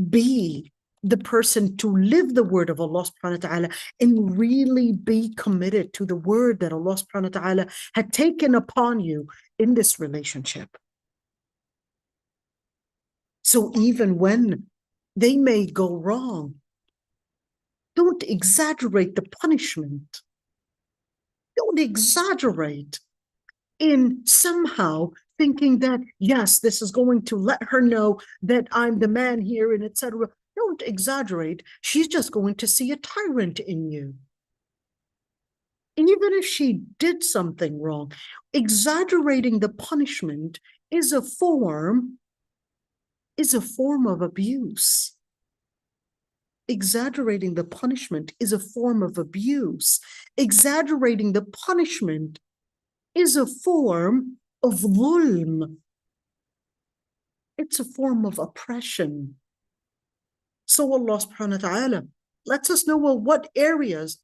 be the person to live the word of Allah subhanahu wa ta'ala and really be committed to the word that Allah subhanahu wa ta'ala had taken upon you in this relationship. So even when they may go wrong, don't exaggerate the punishment. Don't exaggerate in somehow thinking that, yes, this is going to let her know that I'm the man here and etc. Don't exaggerate. She's just going to see a tyrant in you. Even if she did something wrong, exaggerating the punishment is a form of abuse. Exaggerating the punishment is a form of abuse. Exaggerating the punishment is a form of dhulm. It's a form of oppression. So Allah subhanahu wa ta'ala lets us know, well, what areas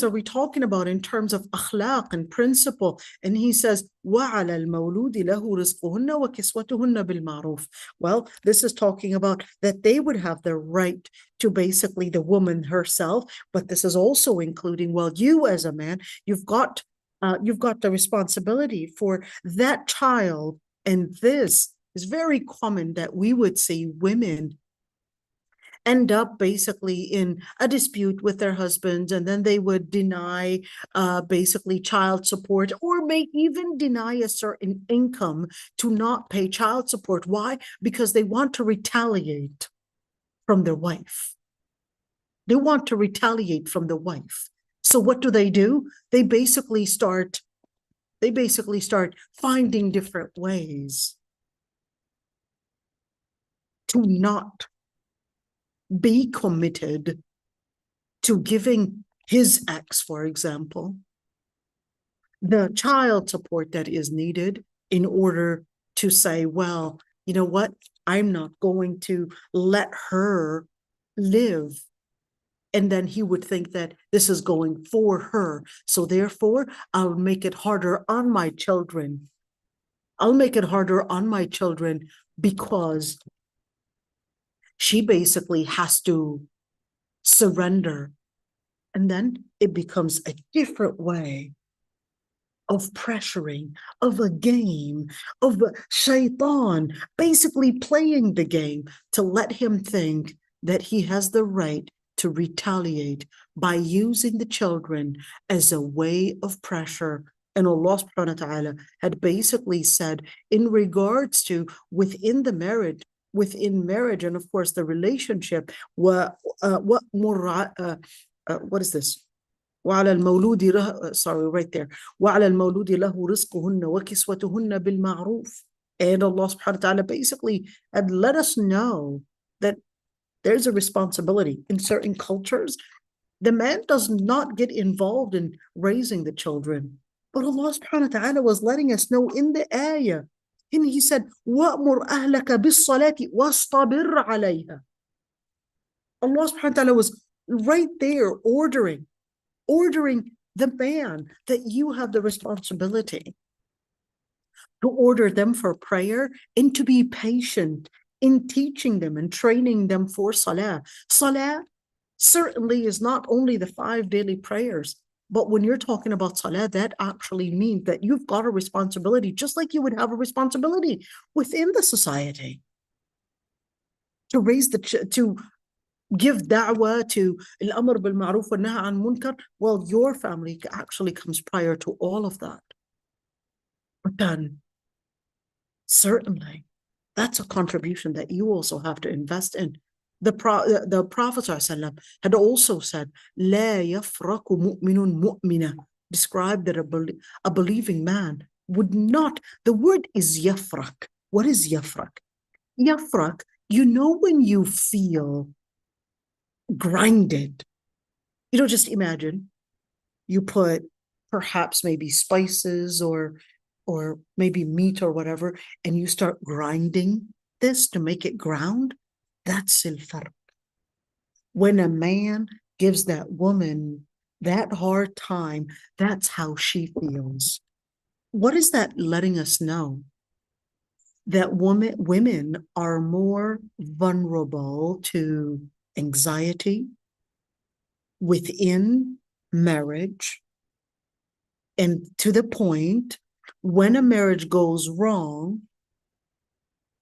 are we talking about in terms of akhlaq and principle? And he says, وَعَلَى الْمَوْلُودِ لَهُ رِزْقُهُنَّ وَكِسْوَتُهُنَّ بِالْمَعْرُوفِ. Well, this is talking about that they would have the right to basically the woman herself, but this is also including, well, you as a man, you've got the responsibility for that child. And this is very common that we would see women end up basically in a dispute with their husbands, and then they would deny basically child support, or may even deny a certain income to not pay child support. Why? Because they want to retaliate from their wife. They want to retaliate from the wife. So what do? They basically start finding different ways to not be committed to giving his ex, for example, the child support that is needed in order to say, well, you know what? I'm not going to let her live. And then he would think that this is going for her. So therefore, I'll make it harder on my children. I'll make it harder on my children because she basically has to surrender. And then it becomes a different way of pressuring, of a game, of a shaitan, basically playing the game to let him think that he has the right to retaliate by using the children as a way of pressure. And Allah subhanahu wa ta'ala had basically said in regards to within marriage, and of course the relationship, what is this? وعلى المولود sorry, right there. وعلى المولود له رزقهن وكسوتهن بالمعروف. And Allah subhanahu wa ta'ala basically had let us know that there's a responsibility in certain cultures. The man does not get involved in raising the children. But Allah subhanahu wa ta'ala was letting us know in the ayah. And he said, وَأْمُرْ أَهْلَكَ بِالصَّلَاةِ وَاصْطَبِرْ عَلَيْهَا. Allah subhanahu wa ta'ala was right there ordering the man that you have the responsibility to order them for prayer and to be patient in teaching them and training them for salah. Salah certainly is not only the 5 daily prayers, But when you're talking about salah, that actually means that you've got a responsibility, just like you would have a responsibility within the society to raise to give da'wah, to al-amr bil ma'ruf wa nahy an munkar. Well, your family actually comes prior to all of that. But then, certainly, that's a contribution that you also have to invest in. The Prophet ﷺ had also said, لا يفرق مؤمن مؤمنة, described that a believing man would not, the word is yafrak. What is yafrak? Yafrak, you know when you feel grinded. Just imagine you put perhaps maybe spices or maybe meat or whatever, and you start grinding this to make it ground. That's al-farq. When a man gives that woman that hard time, that's how she feels. What is that letting us know? That women are more vulnerable to anxiety within marriage, and to the point when a marriage goes wrong,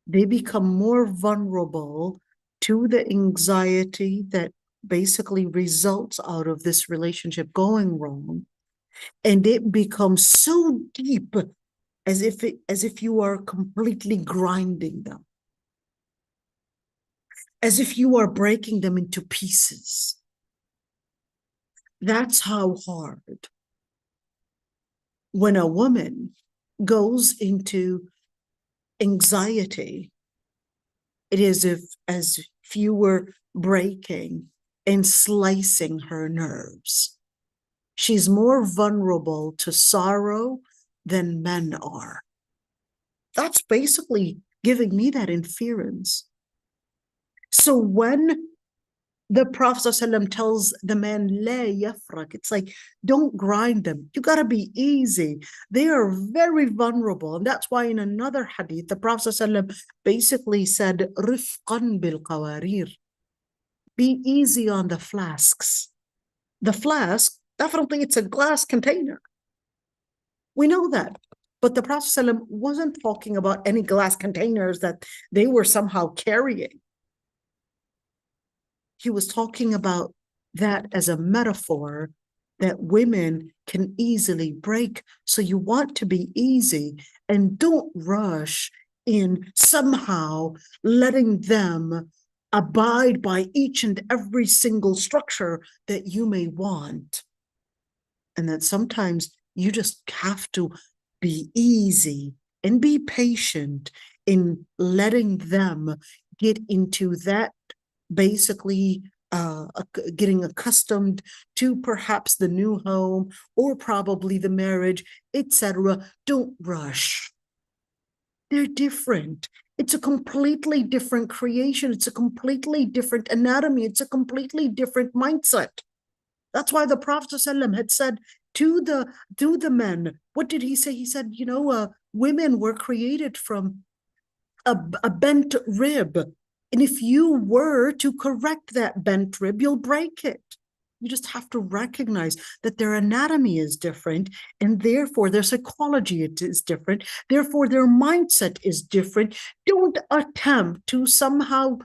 they become more vulnerable to the anxiety that basically results out of this relationship going wrong. And it becomes so deep, as if you are completely grinding them, as if you are breaking them into pieces. That's how hard when a woman goes into anxiety, it is as if you were breaking and slicing her nerves. She's more vulnerable to sorrow than men are. That's basically giving me that inference. So when the Prophet ﷺ tells the man, La yafrak, it's like, don't grind them. You got to be easy. They are very vulnerable. And that's why in another hadith, the Prophet ﷺ basically said, Rifqan bil qawarir. Be easy on the flasks. The flask, definitely it's a glass container. We know that. But the Prophet ﷺ wasn't talking about any glass containers that they were somehow carrying. He was talking about that as a metaphor that women can easily break. So you want to be easy and don't rush in somehow letting them abide by each and every single structure that you may want. And that sometimes you just have to be easy and be patient in letting them get into that, basically getting accustomed to perhaps the new home or probably the marriage, etc. Don't rush. They're different. It's a completely different creation. It's a completely different anatomy. It's a completely different mindset. That's why the Prophet ﷺ had said to the men, what did he say? He said, women were created from a bent rib. And if you were to correct that bent rib, you'll break it. You just have to recognize that their anatomy is different, and therefore their psychology is different. Therefore, their mindset is different. Don't attempt to somehow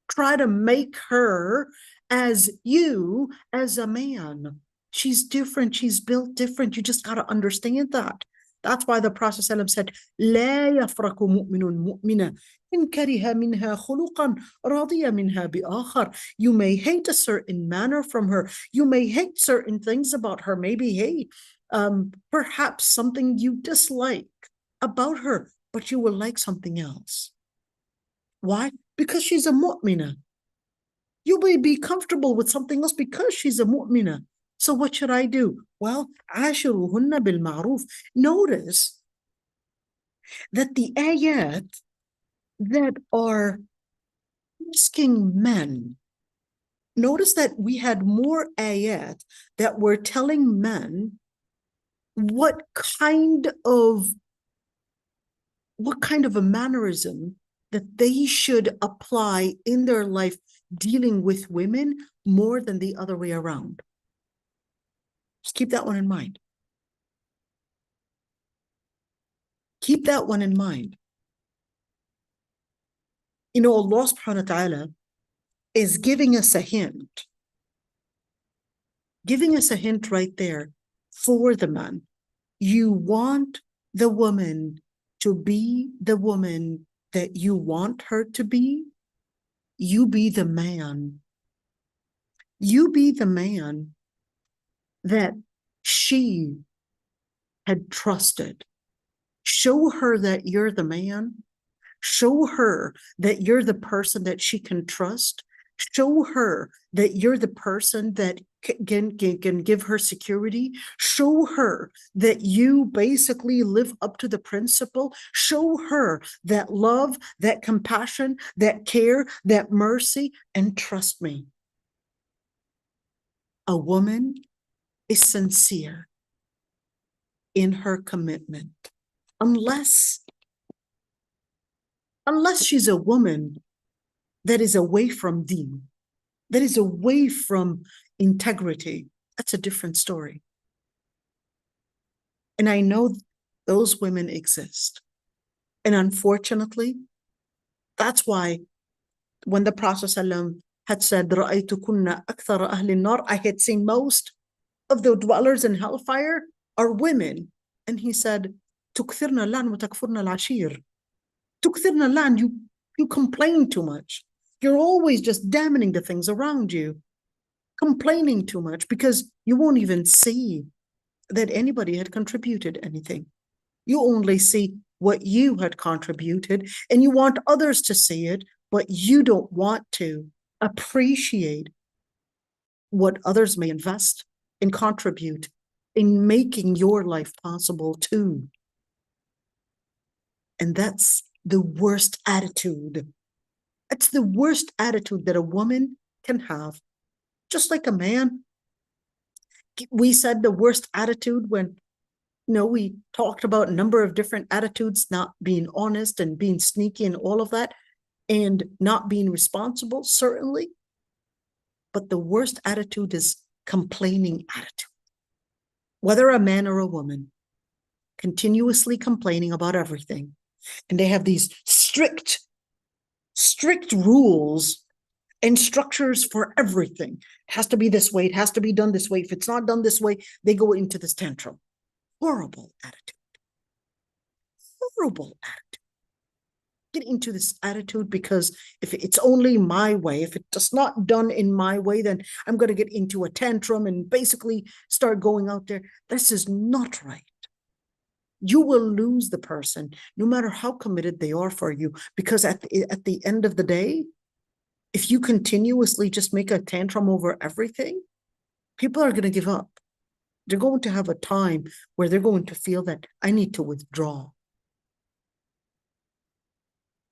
try to make her as you, as a man. She's different. She's built different. You just got to understand that. That's why the Prophet ﷺ said, لا يفرق مؤمن مؤمنة إن كره منها خلقا رضي منها بآخر. You may hate a certain manner from her. You may hate certain things about her. Maybe, hey, perhaps something you dislike about her, but you will like something else. Why? Because she's a mu'minah. You may be comfortable with something else because she's a mu'minah. So what should I do? Well, عاشروهن بالمعروف. Notice that the ayat that are asking men, notice that we had more ayat that were telling men what kind of a mannerism that they should apply in their life dealing with women more than the other way around. Just keep that one in mind. Keep that one in mind. You know, Allah subhanahu wa ta'ala is giving us a hint right there for the man. You want the woman to be the woman that you want her to be. You be the man. You be the man that she had trusted. Show her that you're the man. Show her that you're the person that she can trust. Show her that you're the person that can give her security. Show her that you basically live up to the principle. Show her that love, that compassion, that care, that mercy. And trust me, a woman is sincere in her commitment. Unless she's a woman that is away from deen, that is away from integrity, that's a different story. And I know those women exist. And unfortunately, that's why when the Prophet ﷺ had said, رَأَيْتُكُنَّ أَكْثَرَ أَهْلِ النَّارِ, I had seen most of the dwellers in hellfire are women. And he said, تُكْثِرْنَ اللَّعْنَ وَتَكْفُرْنَ الْعَشِيرَ. تُكْثِرْنَ اللَّعْنَ, you complain too much. You're always just damning the things around you, complaining too much, because you won't even see that anybody had contributed anything. You only see what you had contributed, and you want others to see it, but you don't want to appreciate what others may invest and contribute in making your life possible too. And that's the worst attitude. It's the worst attitude that a woman can have. Just like a man. We said the worst attitude when, we talked about a number of different attitudes, not being honest and being sneaky and all of that, and not being responsible, certainly. But the worst attitude is complaining attitude. Whether a man or a woman, continuously complaining about everything. And they have these strict rules and structures for everything. It has to be this way. It has to be done this way. If it's not done this way, they go into this tantrum. Horrible attitude. Horrible attitude. Get into this attitude because if it's only my way, if it's not done in my way, then I'm going to get into a tantrum and basically start going out there. This is not right. You will lose the person, no matter how committed they are for you, because at the end of the day, if you continuously just make a tantrum over everything, people are going to give up. They're going to have a time where they're going to feel that I need to withdraw.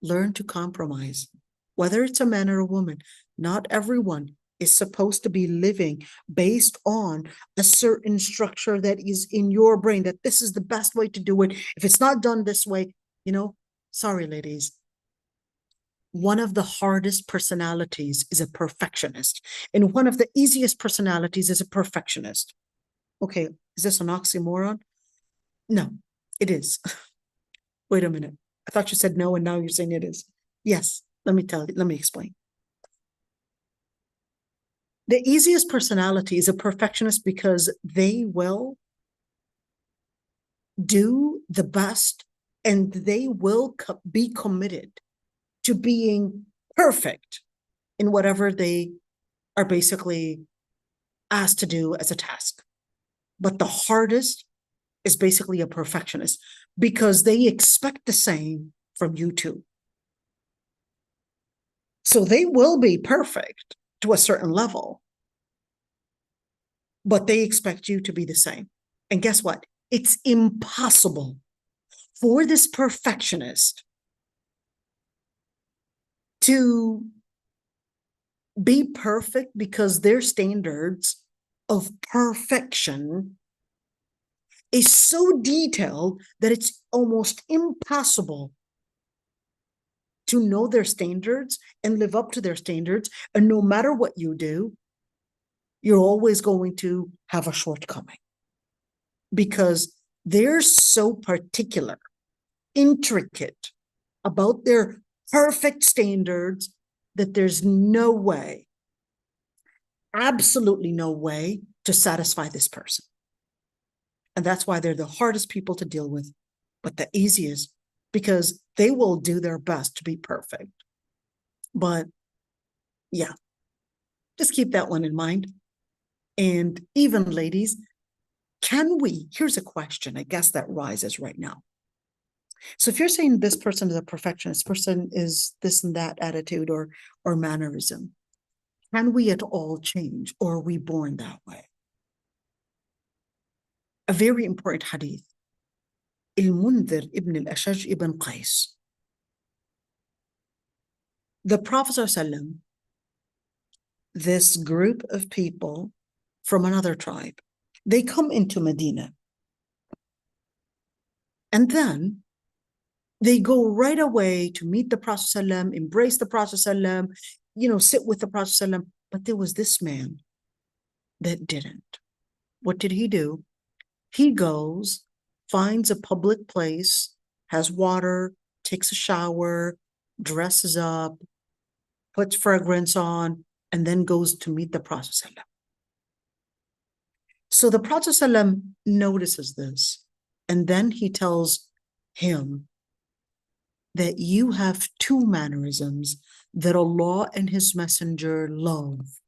Learn to compromise, whether it's a man or a woman. Not everyone is supposed to be living based on a certain structure that is in your brain, that this is the best way to do it. If it's not done this way, sorry, ladies. One of the hardest personalities is a perfectionist, and one of the easiest personalities is a perfectionist. Okay, is this an oxymoron? No, it is. Wait a minute. I thought you said no, and now you're saying it is. Yes, let me explain. The easiest personality is a perfectionist because they will do the best and they will be committed to being perfect in whatever they are basically asked to do as a task. But the hardest is basically a perfectionist because they expect the same from you too. So they will be perfect to a certain level, but they expect you to be the same. And guess what? It's impossible for this perfectionist to be perfect because their standards of perfection is so detailed that it's almost impossible to know their standards and live up to their standards. And no matter what you do, you're always going to have a shortcoming. because they're so particular, intricate about their perfect standards that there's no way, absolutely no way to satisfy this person. And that's why they're the hardest people to deal with, but the easiest, because they will do their best to be perfect. But yeah, just keep that one in mind. And even ladies, here's a question, I guess, that rises right now. So if you're saying this person is a perfectionist, person is this and that attitude or mannerism, can we at all change, or are we born that way? A very important hadith. Al-Mundhir ibn al-Ashaj ibn Qais. The Prophet ﷺ, this group of people from another tribe, they come into Medina. And then they go right away to meet the Prophet ﷺ, embrace the Prophet ﷺ, sit with the Prophet ﷺ. But there was this man that didn't. What did he do? He goes, finds a public place, has water, takes a shower, dresses up, puts fragrance on, and then goes to meet the Prophet ﷺ. So the Prophet ﷺ notices this, and then he tells him that you have two mannerisms that Allah and His Messenger love.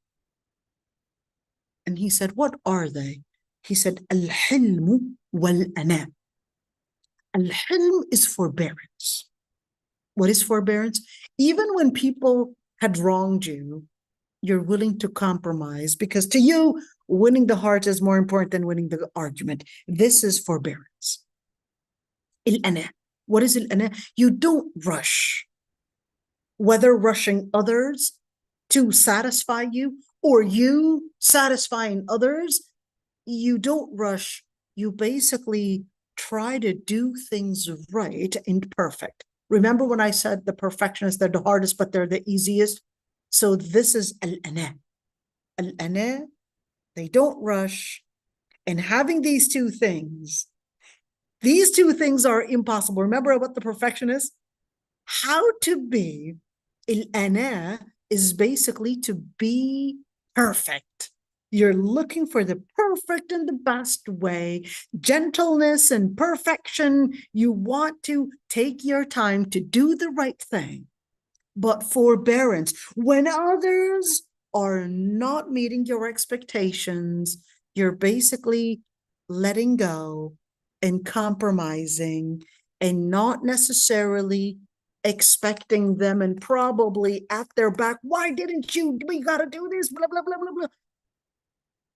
And he said, what are they? He said, Al-Hilm wal-Ana. Al-Hilm is forbearance. What is forbearance? Even when people had wronged you, you're willing to compromise, because to you, winning the heart is more important than winning the argument. This is forbearance. Al-Ana. What is Al-Ana? You don't rush. Whether rushing others to satisfy you or you satisfying others, you don't rush. You basically try to do things right and perfect. Remember when I said the perfectionists, they're the hardest, but they're the easiest? So this is al-ana. Al-ana, they don't rush. And having these two things are impossible. Remember what the perfectionist? How to be al-ana is basically to be perfect. You're looking for the perfect and the best way, gentleness and perfection. You want to take your time to do the right thing, but forbearance. When others are not meeting your expectations, you're basically letting go and compromising and not necessarily expecting them and probably at their back, why didn't you, we got to do this, blah, blah, blah, blah, blah.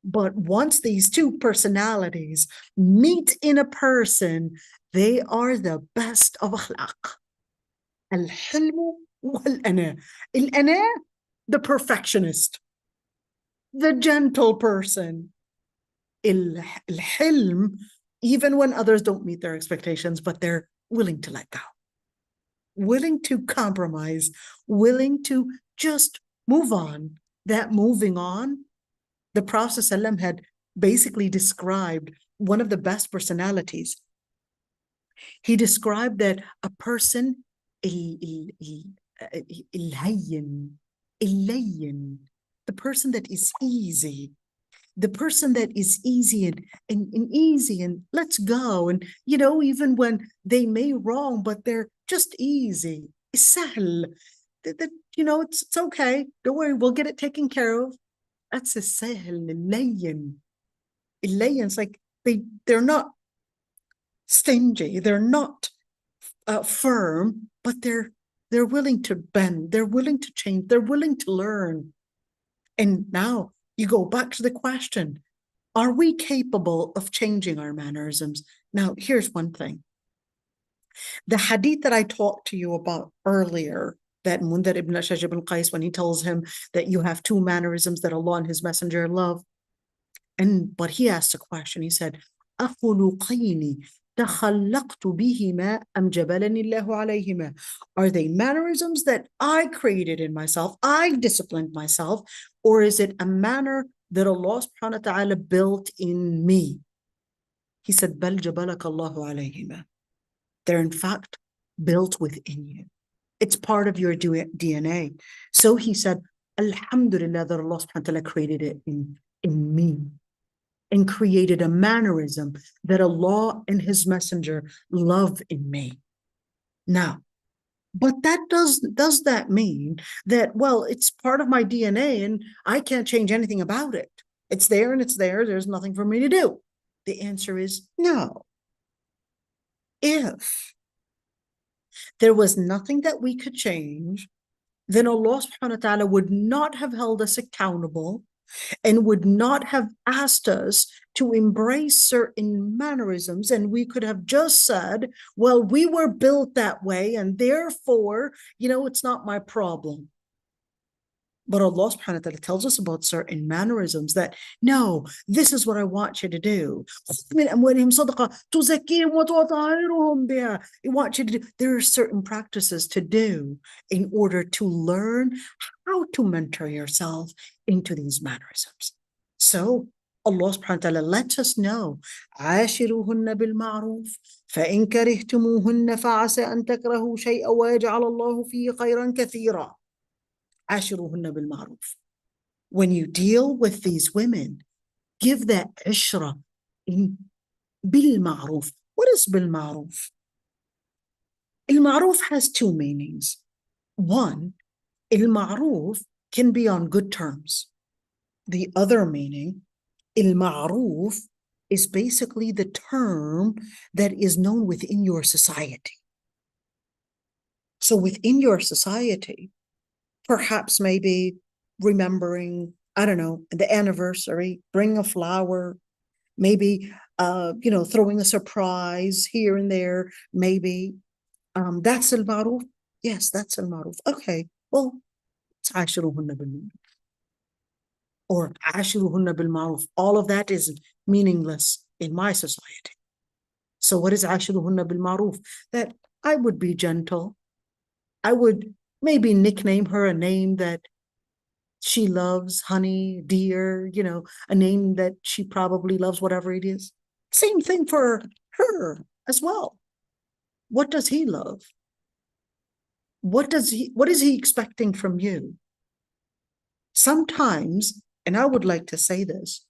But once these two personalities meet in a person, they are the best of akhlaq. Al-Hilm wal-Ana. Al-Ana, the perfectionist, the gentle person. Al-Hilm, even when others don't meet their expectations, but they're willing to let go, willing to compromise, willing to just move on. That moving on, the Prophet ﷺ had basically described one of the best personalities. He described that a person, الهين, the person that is easy, the person that is easy and easy and let's go. And, even when they may wrong, but they're just easy. Sahl. It's okay. Don't worry, we'll get it taken care of. That's a sahl, layyin. It's like they're not stingy, they're not firm, but they're willing to bend, they're willing to change, they're willing to learn. And now you go back to the question, are we capable of changing our mannerisms? Now, here's one thing. The hadith that I talked to you about earlier, that Mundhir ibn al-Ashaj ibn Qais, when he tells him that you have two mannerisms that Allah and His Messenger love. But he asked a question. He said, أَخُلُقَيْنِ تَخَلَّقْتُ بِهِمَا أَمْ جَبَلَنِ اللَّهُ عَلَيْهِمَا. Are they mannerisms that I created in myself, I disciplined myself, or is it a manner that Allah subhanahu wa ta'ala built in me? He said, بَلْ جَبَلَكَ اللَّهُ عَلَيْهِمَا. They're in fact built within you. It's part of your DNA. So he said, Alhamdulillah that Allah subhanahu wa ta'ala created it in me and created a mannerism that Allah and His Messenger love in me. Now, but does that mean that, well, it's part of my DNA and I can't change anything about it? It's there and it's there. There's nothing for me to do. The answer is no. If there was nothing that we could change, then Allah subhanahu wa ta'ala would not have held us accountable and would not have asked us to embrace certain mannerisms. And we could have just said, well, we were built that way, and therefore, it's not my problem. But Allah subhanahu wa ta'ala tells us about certain mannerisms that, no, this is what I want you to do. He wants you to do. There are certain practices to do in order to learn how to mentor yourself into these mannerisms. So Allah subhanahu wa ta'ala lets us know, عاشروهن بالمعروف فإن كرهتموهن فعسى أن تكرهوا شيئا ويجعل الله فيه خيرا كثيرا. عاشروهن بالمعروف. When you deal with these women, give that ishra in بالمعروف. What is بالمعروف? المعروف has two meanings. One, المعروف can be on good terms. The other meaning, المعروف, is basically the term that is known within your society. So within your society, perhaps maybe remembering, I don't know, the anniversary, bring a flower, maybe, throwing a surprise here and there, maybe. That's al-ma'ruf? Yes, that's al-ma'ruf. Okay, well, it's عاشروهن بالمعروف. Or عاشروهن بالمعروف. All of that is meaningless in my society. So what is عاشروهن بالمعروف? That I would be gentle. I would maybe nickname her a name that she loves, honey, dear, a name that she probably loves, whatever it is. Same thing for her as well. What does he love? What is he expecting from you? Sometimes, and I would like to say this,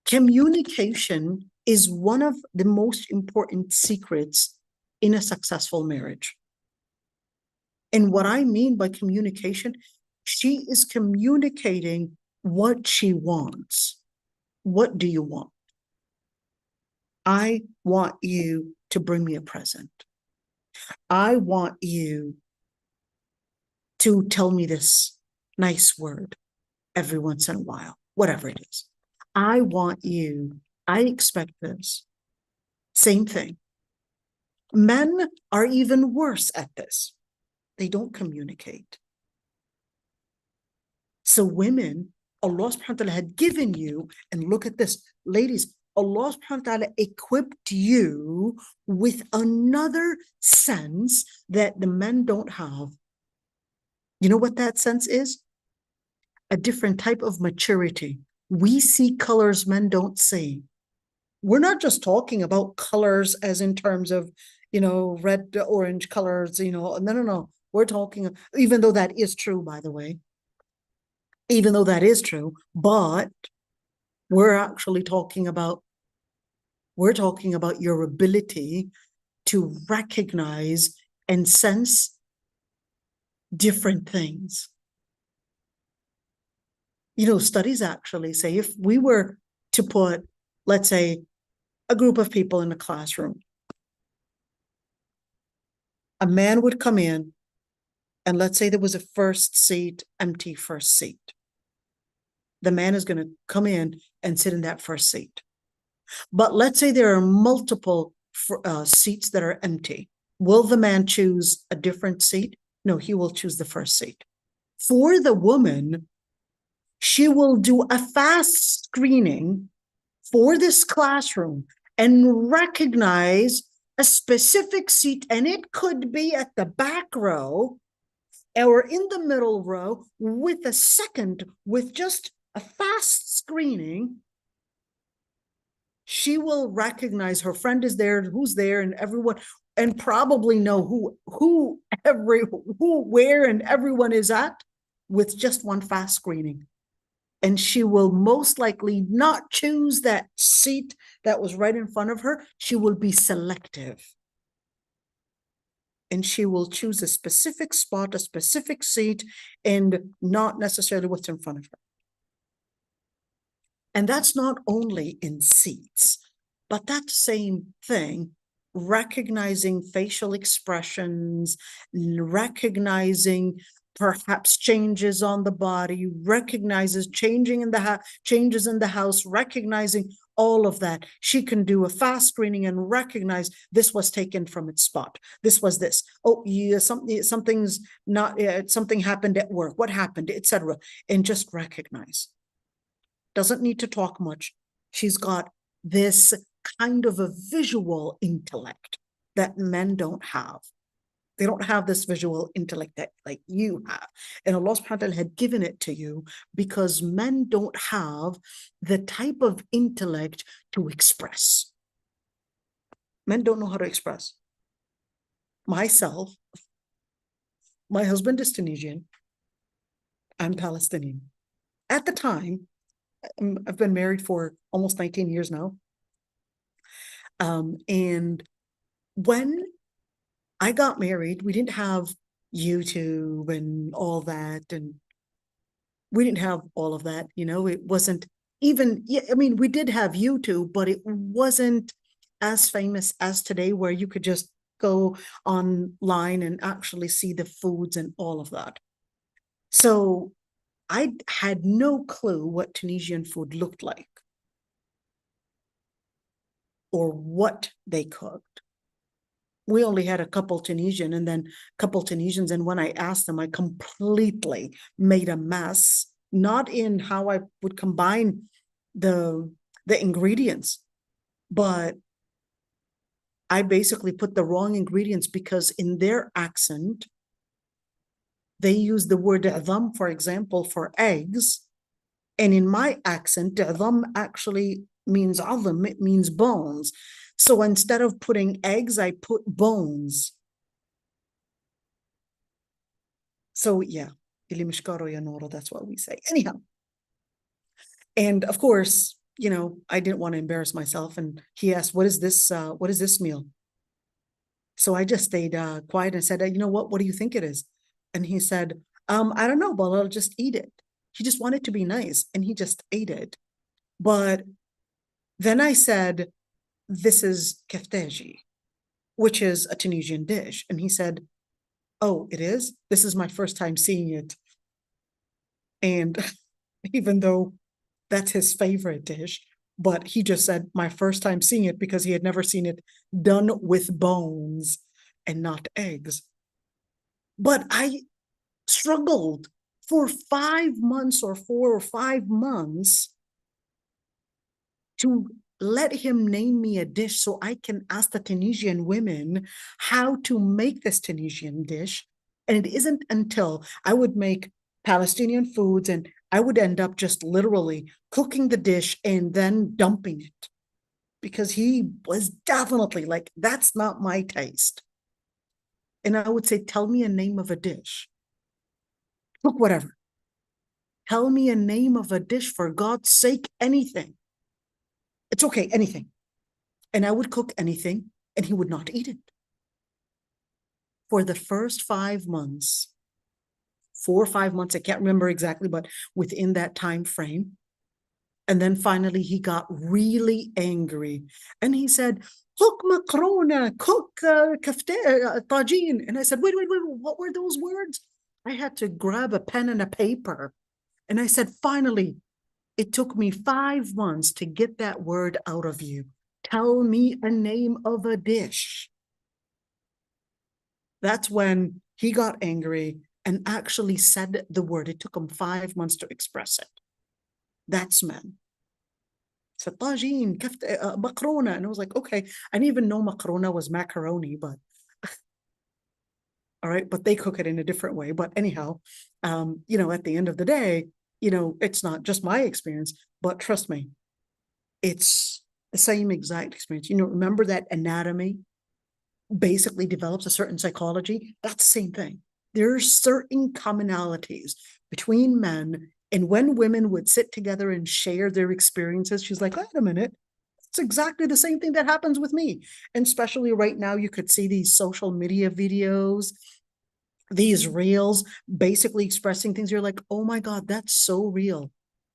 communication is one of the most important secrets in a successful marriage. And what I mean by communication, she is communicating what she wants. What do you want? I want you to bring me a present. I want you to tell me this nice word every once in a while, whatever it is. I expect this. Same thing. Men are even worse at this. They don't communicate. So women, Allah subhanahu wa ta'ala had given you, and look at this, ladies, Allah subhanahu wa ta'ala equipped you with another sense that the men don't have. You know what that sense is? A different type of maturity. We see colors men don't see. We're not just talking about colors as in terms of, red, orange colors, no. We're talking, even though that is true, by the way, but we're actually talking about your ability to recognize and sense different things. Studies actually say if we were to put, let's say, a group of people in a classroom, a man would come in, and let's say there was a empty first seat. The man is going to come in and sit in that first seat. But let's say there are multiple seats that are empty. Will the man choose a different seat? No, he will choose the first seat. For the woman, she will do a fast screening for this classroom and recognize a specific seat, and it could be at the back row or in the middle row with just a fast screening. She will recognize her friend is there, who's there, and everyone, and probably know who, where, and everyone is at with just one fast screening. And she will most likely not choose that seat that was right in front of her. She will be selective. And she will choose a specific spot, a specific seat, and not necessarily what's in front of her. And that's not only in seats, but that same thing, recognizing facial expressions, recognizing perhaps changes on the body, recognizes changes in the house, recognizing all of that. She can do a fast screening and recognize this was taken from its spot. This was this. Oh, yeah, something's not. Something happened at work. What happened, etc. And just recognize. Doesn't need to talk much. She's got this kind of a visual intellect that men don't have. They don't have this visual intellect that like you have. And Allah subhanahu wa ta'ala had given it to you because men don't have the type of intellect to express. Men don't know how to express. Myself, my husband is Tunisian. I'm Palestinian. At the time, I've been married for almost 19 years now. And when I got married, we didn't have YouTube and all that. And we didn't have all of that, it wasn't even, I mean, we did have YouTube, but it wasn't as famous as today where you could just go online and actually see the foods and all of that. So I had no clue what Tunisian food looked like or what they cooked. We only had a couple Tunisian and then a couple Tunisians. And when I asked them, I completely made a mess, not in how I would combine the ingredients, but I basically put the wrong ingredients because in their accent, they use the word i'dam, for example, for eggs. And in my accent, i'dam actually means azam, it means bones. So instead of putting eggs, I put bones. So yeah, that's what we say. Anyhow. And of course, I didn't want to embarrass myself. And he asked, what is this meal? So I just stayed quiet and said, you know what do you think it is? And he said, I don't know, but I'll just eat it. He just wanted to be nice and he just ate it. But then I said, this is kefteji, which is a Tunisian dish. And he said, oh, it is? This is my first time seeing it. And even though that's his favorite dish, but he just said my first time seeing it because he had never seen it done with bones and not eggs. But I struggled for 5 months or 4 or 5 months to let him name me a dish so I can ask the Tunisian women how to make this Tunisian dish. And it isn't until I would make Palestinian foods and I would end up just literally cooking the dish and then dumping it because he was definitely like, that's not my taste. And I would say, tell me a name of a dish. Look, whatever. Tell me a name of a dish, for God's sake, anything. It's okay, anything. And I would cook anything and he would not eat it. For the first 5 months, 4 or 5 months, I can't remember exactly, but within that time frame. And then finally he got really angry and he said, cook makrona, cook tagine. And I said, wait, what were those words? I had to grab a pen and a paper. And I said, finally, it took me 5 months to get that word out of you. Tell me a name of a dish. That's when he got angry and actually said the word. It took him 5 months to express it. That's men. So tagine, makrona. And I was like, okay, I didn't even know makrona was macaroni, but all right, but they cook it in a different way. But anyhow, at the end of the day, it's not just my experience, but trust me, it's the same exact experience. Remember that anatomy basically develops a certain psychology? That's the same thing. There are certain commonalities between men, and when women would sit together and share their experiences, she's like, wait a minute, it's exactly the same thing that happens with me. And especially right now, you could see these social media videos, these reels, basically expressing things. You're like, oh my God, that's so real.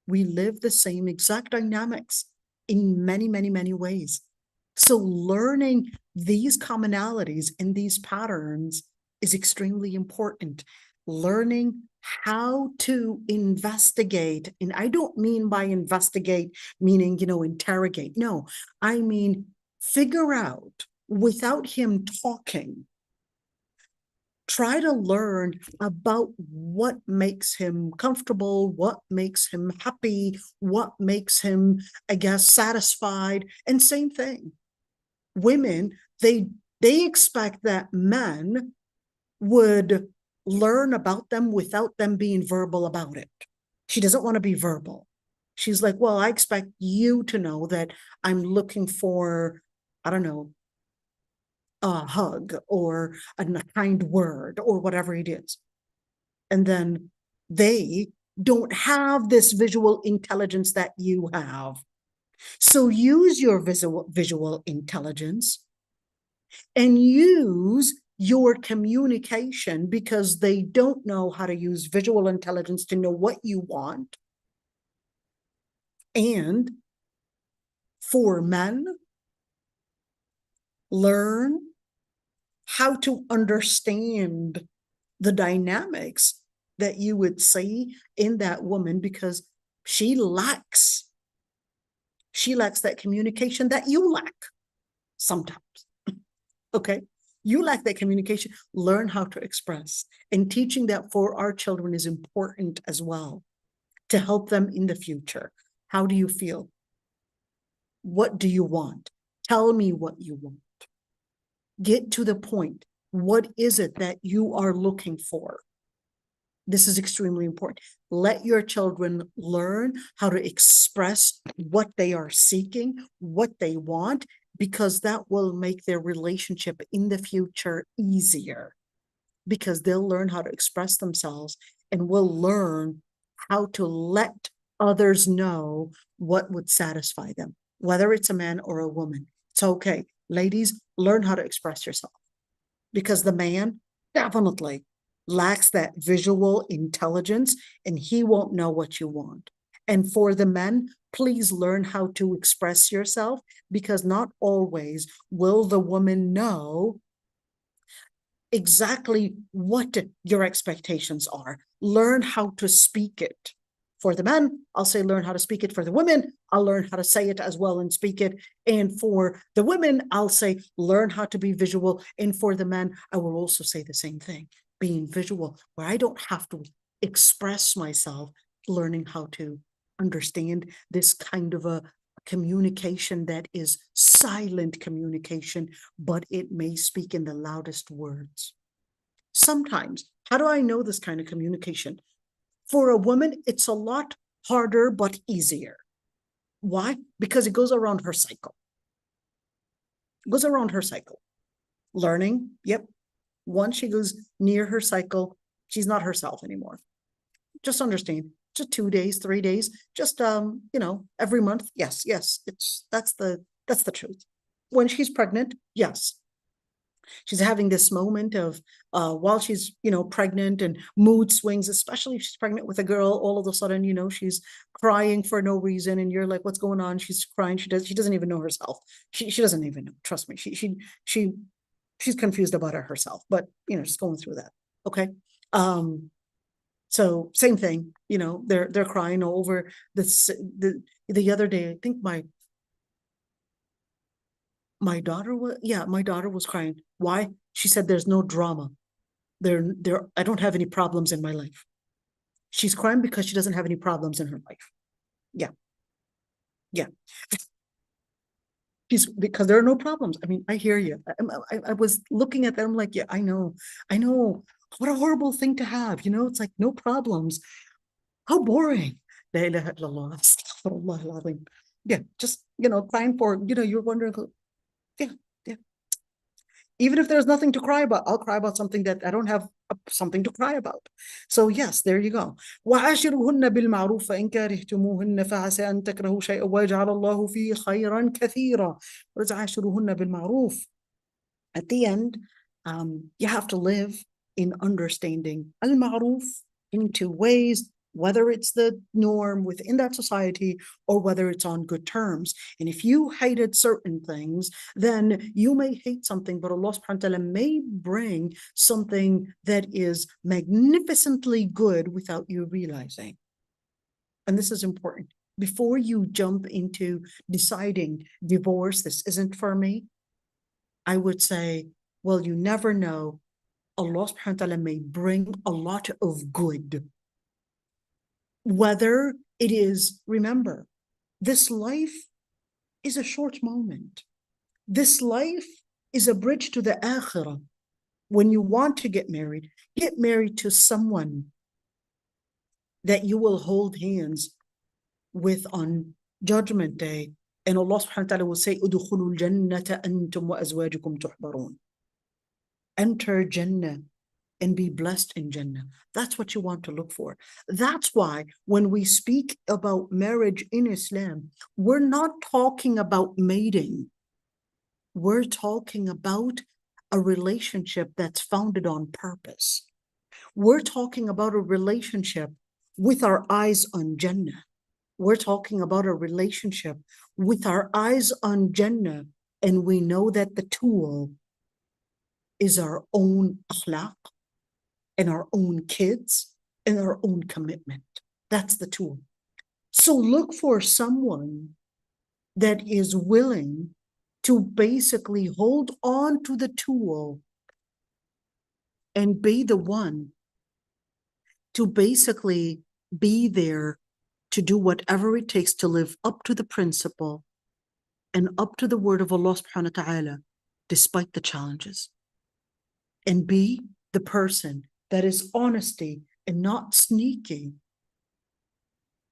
We live the same exact dynamics in many, many, many ways. So learning these commonalities and these patterns is extremely important. Learning how to investigate, and I don't mean by investigate meaning, interrogate. No, I mean figure out without him talking. Try to learn about what makes him comfortable, what makes him happy, what makes him, I guess, satisfied. And same thing. Women, they expect that men would learn about them without them being verbal about it. She doesn't want to be verbal. She's like, well, I expect you to know that I'm looking for, I don't know, a hug or a kind word or whatever it is. And then they don't have this visual intelligence that you have. So use your visual intelligence and use your communication, because they don't know how to use visual intelligence to know what you want. And for men, learn how to understand the dynamics that you would see in that woman, because she lacks that communication that you lack sometimes. Okay, you lack that communication. Learn how to express, and teaching that for our children is important as well, to help them in the future. How do you feel? What do you want? Tell me what you want. Get to the point. What is it that you are looking for? This is extremely important. Let your children learn how to express what they are seeking, what they want, because that will make their relationship in the future easier, because they'll learn how to express themselves and will learn how to let others know what would satisfy them, whether it's a man or a woman. It's okay. Ladies, learn how to express yourself, because the man definitely lacks that visual intelligence and he won't know what you want. And for the men, please learn how to express yourself, because not always will the woman know exactly what your expectations are. Learn how to speak it. For the men, I'll say learn how to speak it. For the women, I'll learn how to say it as well and speak it. And for the women, I'll say learn how to be visual. And for the men, I will also say the same thing, being visual, where I don't have to express myself, learning how to understand this kind of a communication that is silent communication, but it may speak in the loudest words. Sometimes, how do I know this kind of communication? For a woman, it's a lot harder, but easier. Why? Because it goes around her cycle. It goes around her cycle. Learning, yep. Once she goes near her cycle, she's not herself anymore. Just understand, just 2 days, 3 days, just every month. Yes, that's the truth. When she's pregnant, yes, she's having this moment of while she's pregnant, and mood swings, especially if she's pregnant with a girl. All of a sudden, she's crying for no reason, and you're like, what's going on? She's crying. She doesn't even know herself. She doesn't even know. Trust me. She's confused about it herself, but she's going through that. Okay. So same thing, they're crying over this. The other day, I think my daughter was crying. Why? She said there's no drama. I don't have any problems in my life. She's crying because she doesn't have any problems in her life. Yeah. Yeah. Because there are no problems. I mean, I hear you. I was looking at them like, yeah, I know. What a horrible thing to have. It's like no problems. How boring. La ilaha illallah. Astaghfirullah al-azim. Yeah, just crying for, you're wondering, yeah, yeah. Even if there's nothing to cry about, I'll cry about something that I don't have something to cry about. So yes, there you go. وعاشروهن بالمعروف فإن كرهتموهن فعسى أن تكرهوا شيئا ويجعل الله فيه خيرا كثيرا. وعاشروهن بالمعروف. At the end, you have to live in understanding al-ma'ruf in two ways, whether it's the norm within that society or whether it's on good terms. And if you hated certain things, then you may hate something, but Allah subhanahu wa ta'ala may bring something that is magnificently good without you realizing. And this is important. Before you jump into deciding divorce, this isn't for me, I would say, well, you never know. Allah subhanahu wa ta'ala may bring a lot of good. Whether it is, remember, this life is a short moment. This life is a bridge to the akhirah. When you want to get married to someone that you will hold hands with on Judgment Day. And Allah subhanahu wa ta'ala will say, "Udkhulul jannata antum wa azwajukum tuhbarun." Enter Jannah and be blessed in Jannah. That's what you want to look for. That's why when we speak about marriage in Islam, we're not talking about mating. We're talking about a relationship that's founded on purpose. We're talking about a relationship with our eyes on Jannah. We're talking about a relationship with our eyes on Jannah, and we know that the tool is our own akhlaq and our own kids and our own commitment. That's the tool. So look for someone that is willing to basically hold on to the tool and be the one to basically be there to do whatever it takes to live up to the principle and up to the word of Allah subhanahu wa ta'ala, despite the challenges. And be the person that is honesty and not sneaky.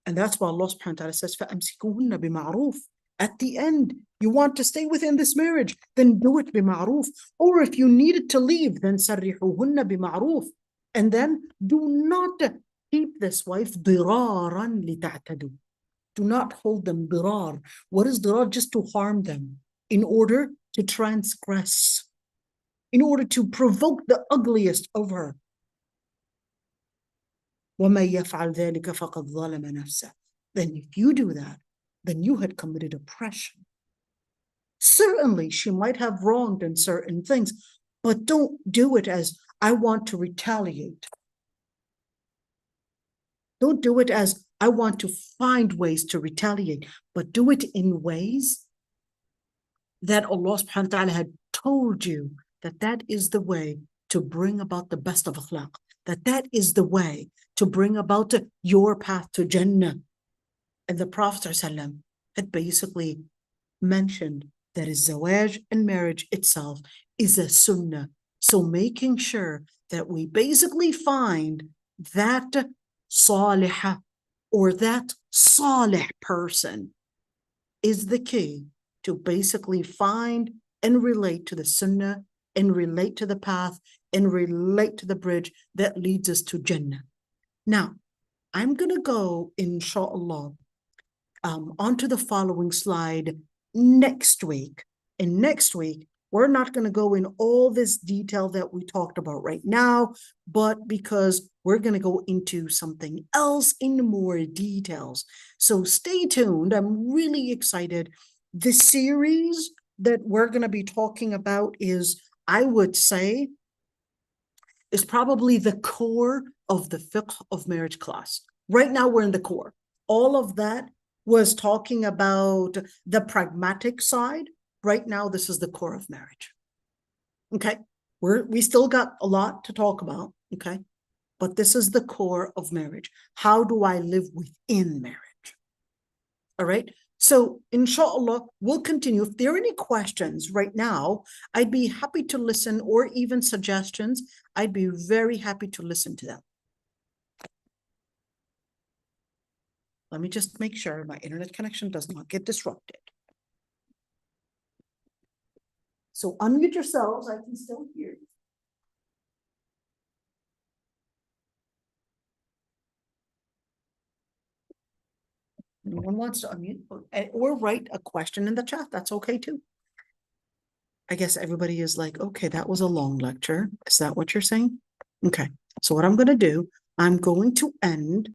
And that's why Allah subhanahu wa ta'ala says, فَأَمْسِكُوهُنَّ بِمَعْرُوفٍ. At the end, you want to stay within this marriage, then do it bima'ruf. Or if you needed to leave, then سَرِّحُوهُنَّ بِمَعْرُوفٍ. And then do not keep this wife ضِرَارًا لِتَعْتَدُوا. Do not hold them dirar. What is dirar? Just to harm them in order to transgress, in order to provoke the ugliest of her. وَمَن يَفْعَلْ ذَلِكَ فَقَدْ ظَلَمَ نَفْسَهُ. Then if you do that, then you had committed oppression. Certainly, she might have wronged in certain things, but don't do it as, I want to retaliate. Don't do it as, I want to find ways to retaliate, but do it in ways that Allah subhanahu wa ta'ala had told you that that is the way to bring about the best of akhlaq, that is the way to bring about your path to Jannah. And the Prophet ﷺ had basically mentioned that zawaj and marriage itself is a sunnah. So making sure that we basically find that salihah or that salih person is the key to basically find and relate to the sunnah and relate to the path and relate to the bridge that leads us to Jannah. Now, I'm going to go, inshallah, onto the following slide next week. And next week, we're not going to go in all this detail that we talked about right now, but because we're going to go into something else in more details. So stay tuned. I'm really excited. The series that we're going to be talking about is, I would say, is probably the core of the fiqh of marriage class. Right now, we're in the core. All of that was talking about the pragmatic side. Right now, this is the core of marriage. Okay, we still got a lot to talk about, okay? But this is the core of marriage. How do I live within marriage? All right, so inshallah, we'll continue. If there are any questions right now, I'd be happy to listen, or even suggestions. I'd be very happy to listen to them. Let me just make sure my internet connection does not get disrupted. So unmute yourselves, I can still hear you. No one wants to unmute or write a question in the chat, that's okay too. I guess everybody is like, okay, that was a long lecture. Is that what you're saying? Okay, so what I'm gonna do, I'm going to end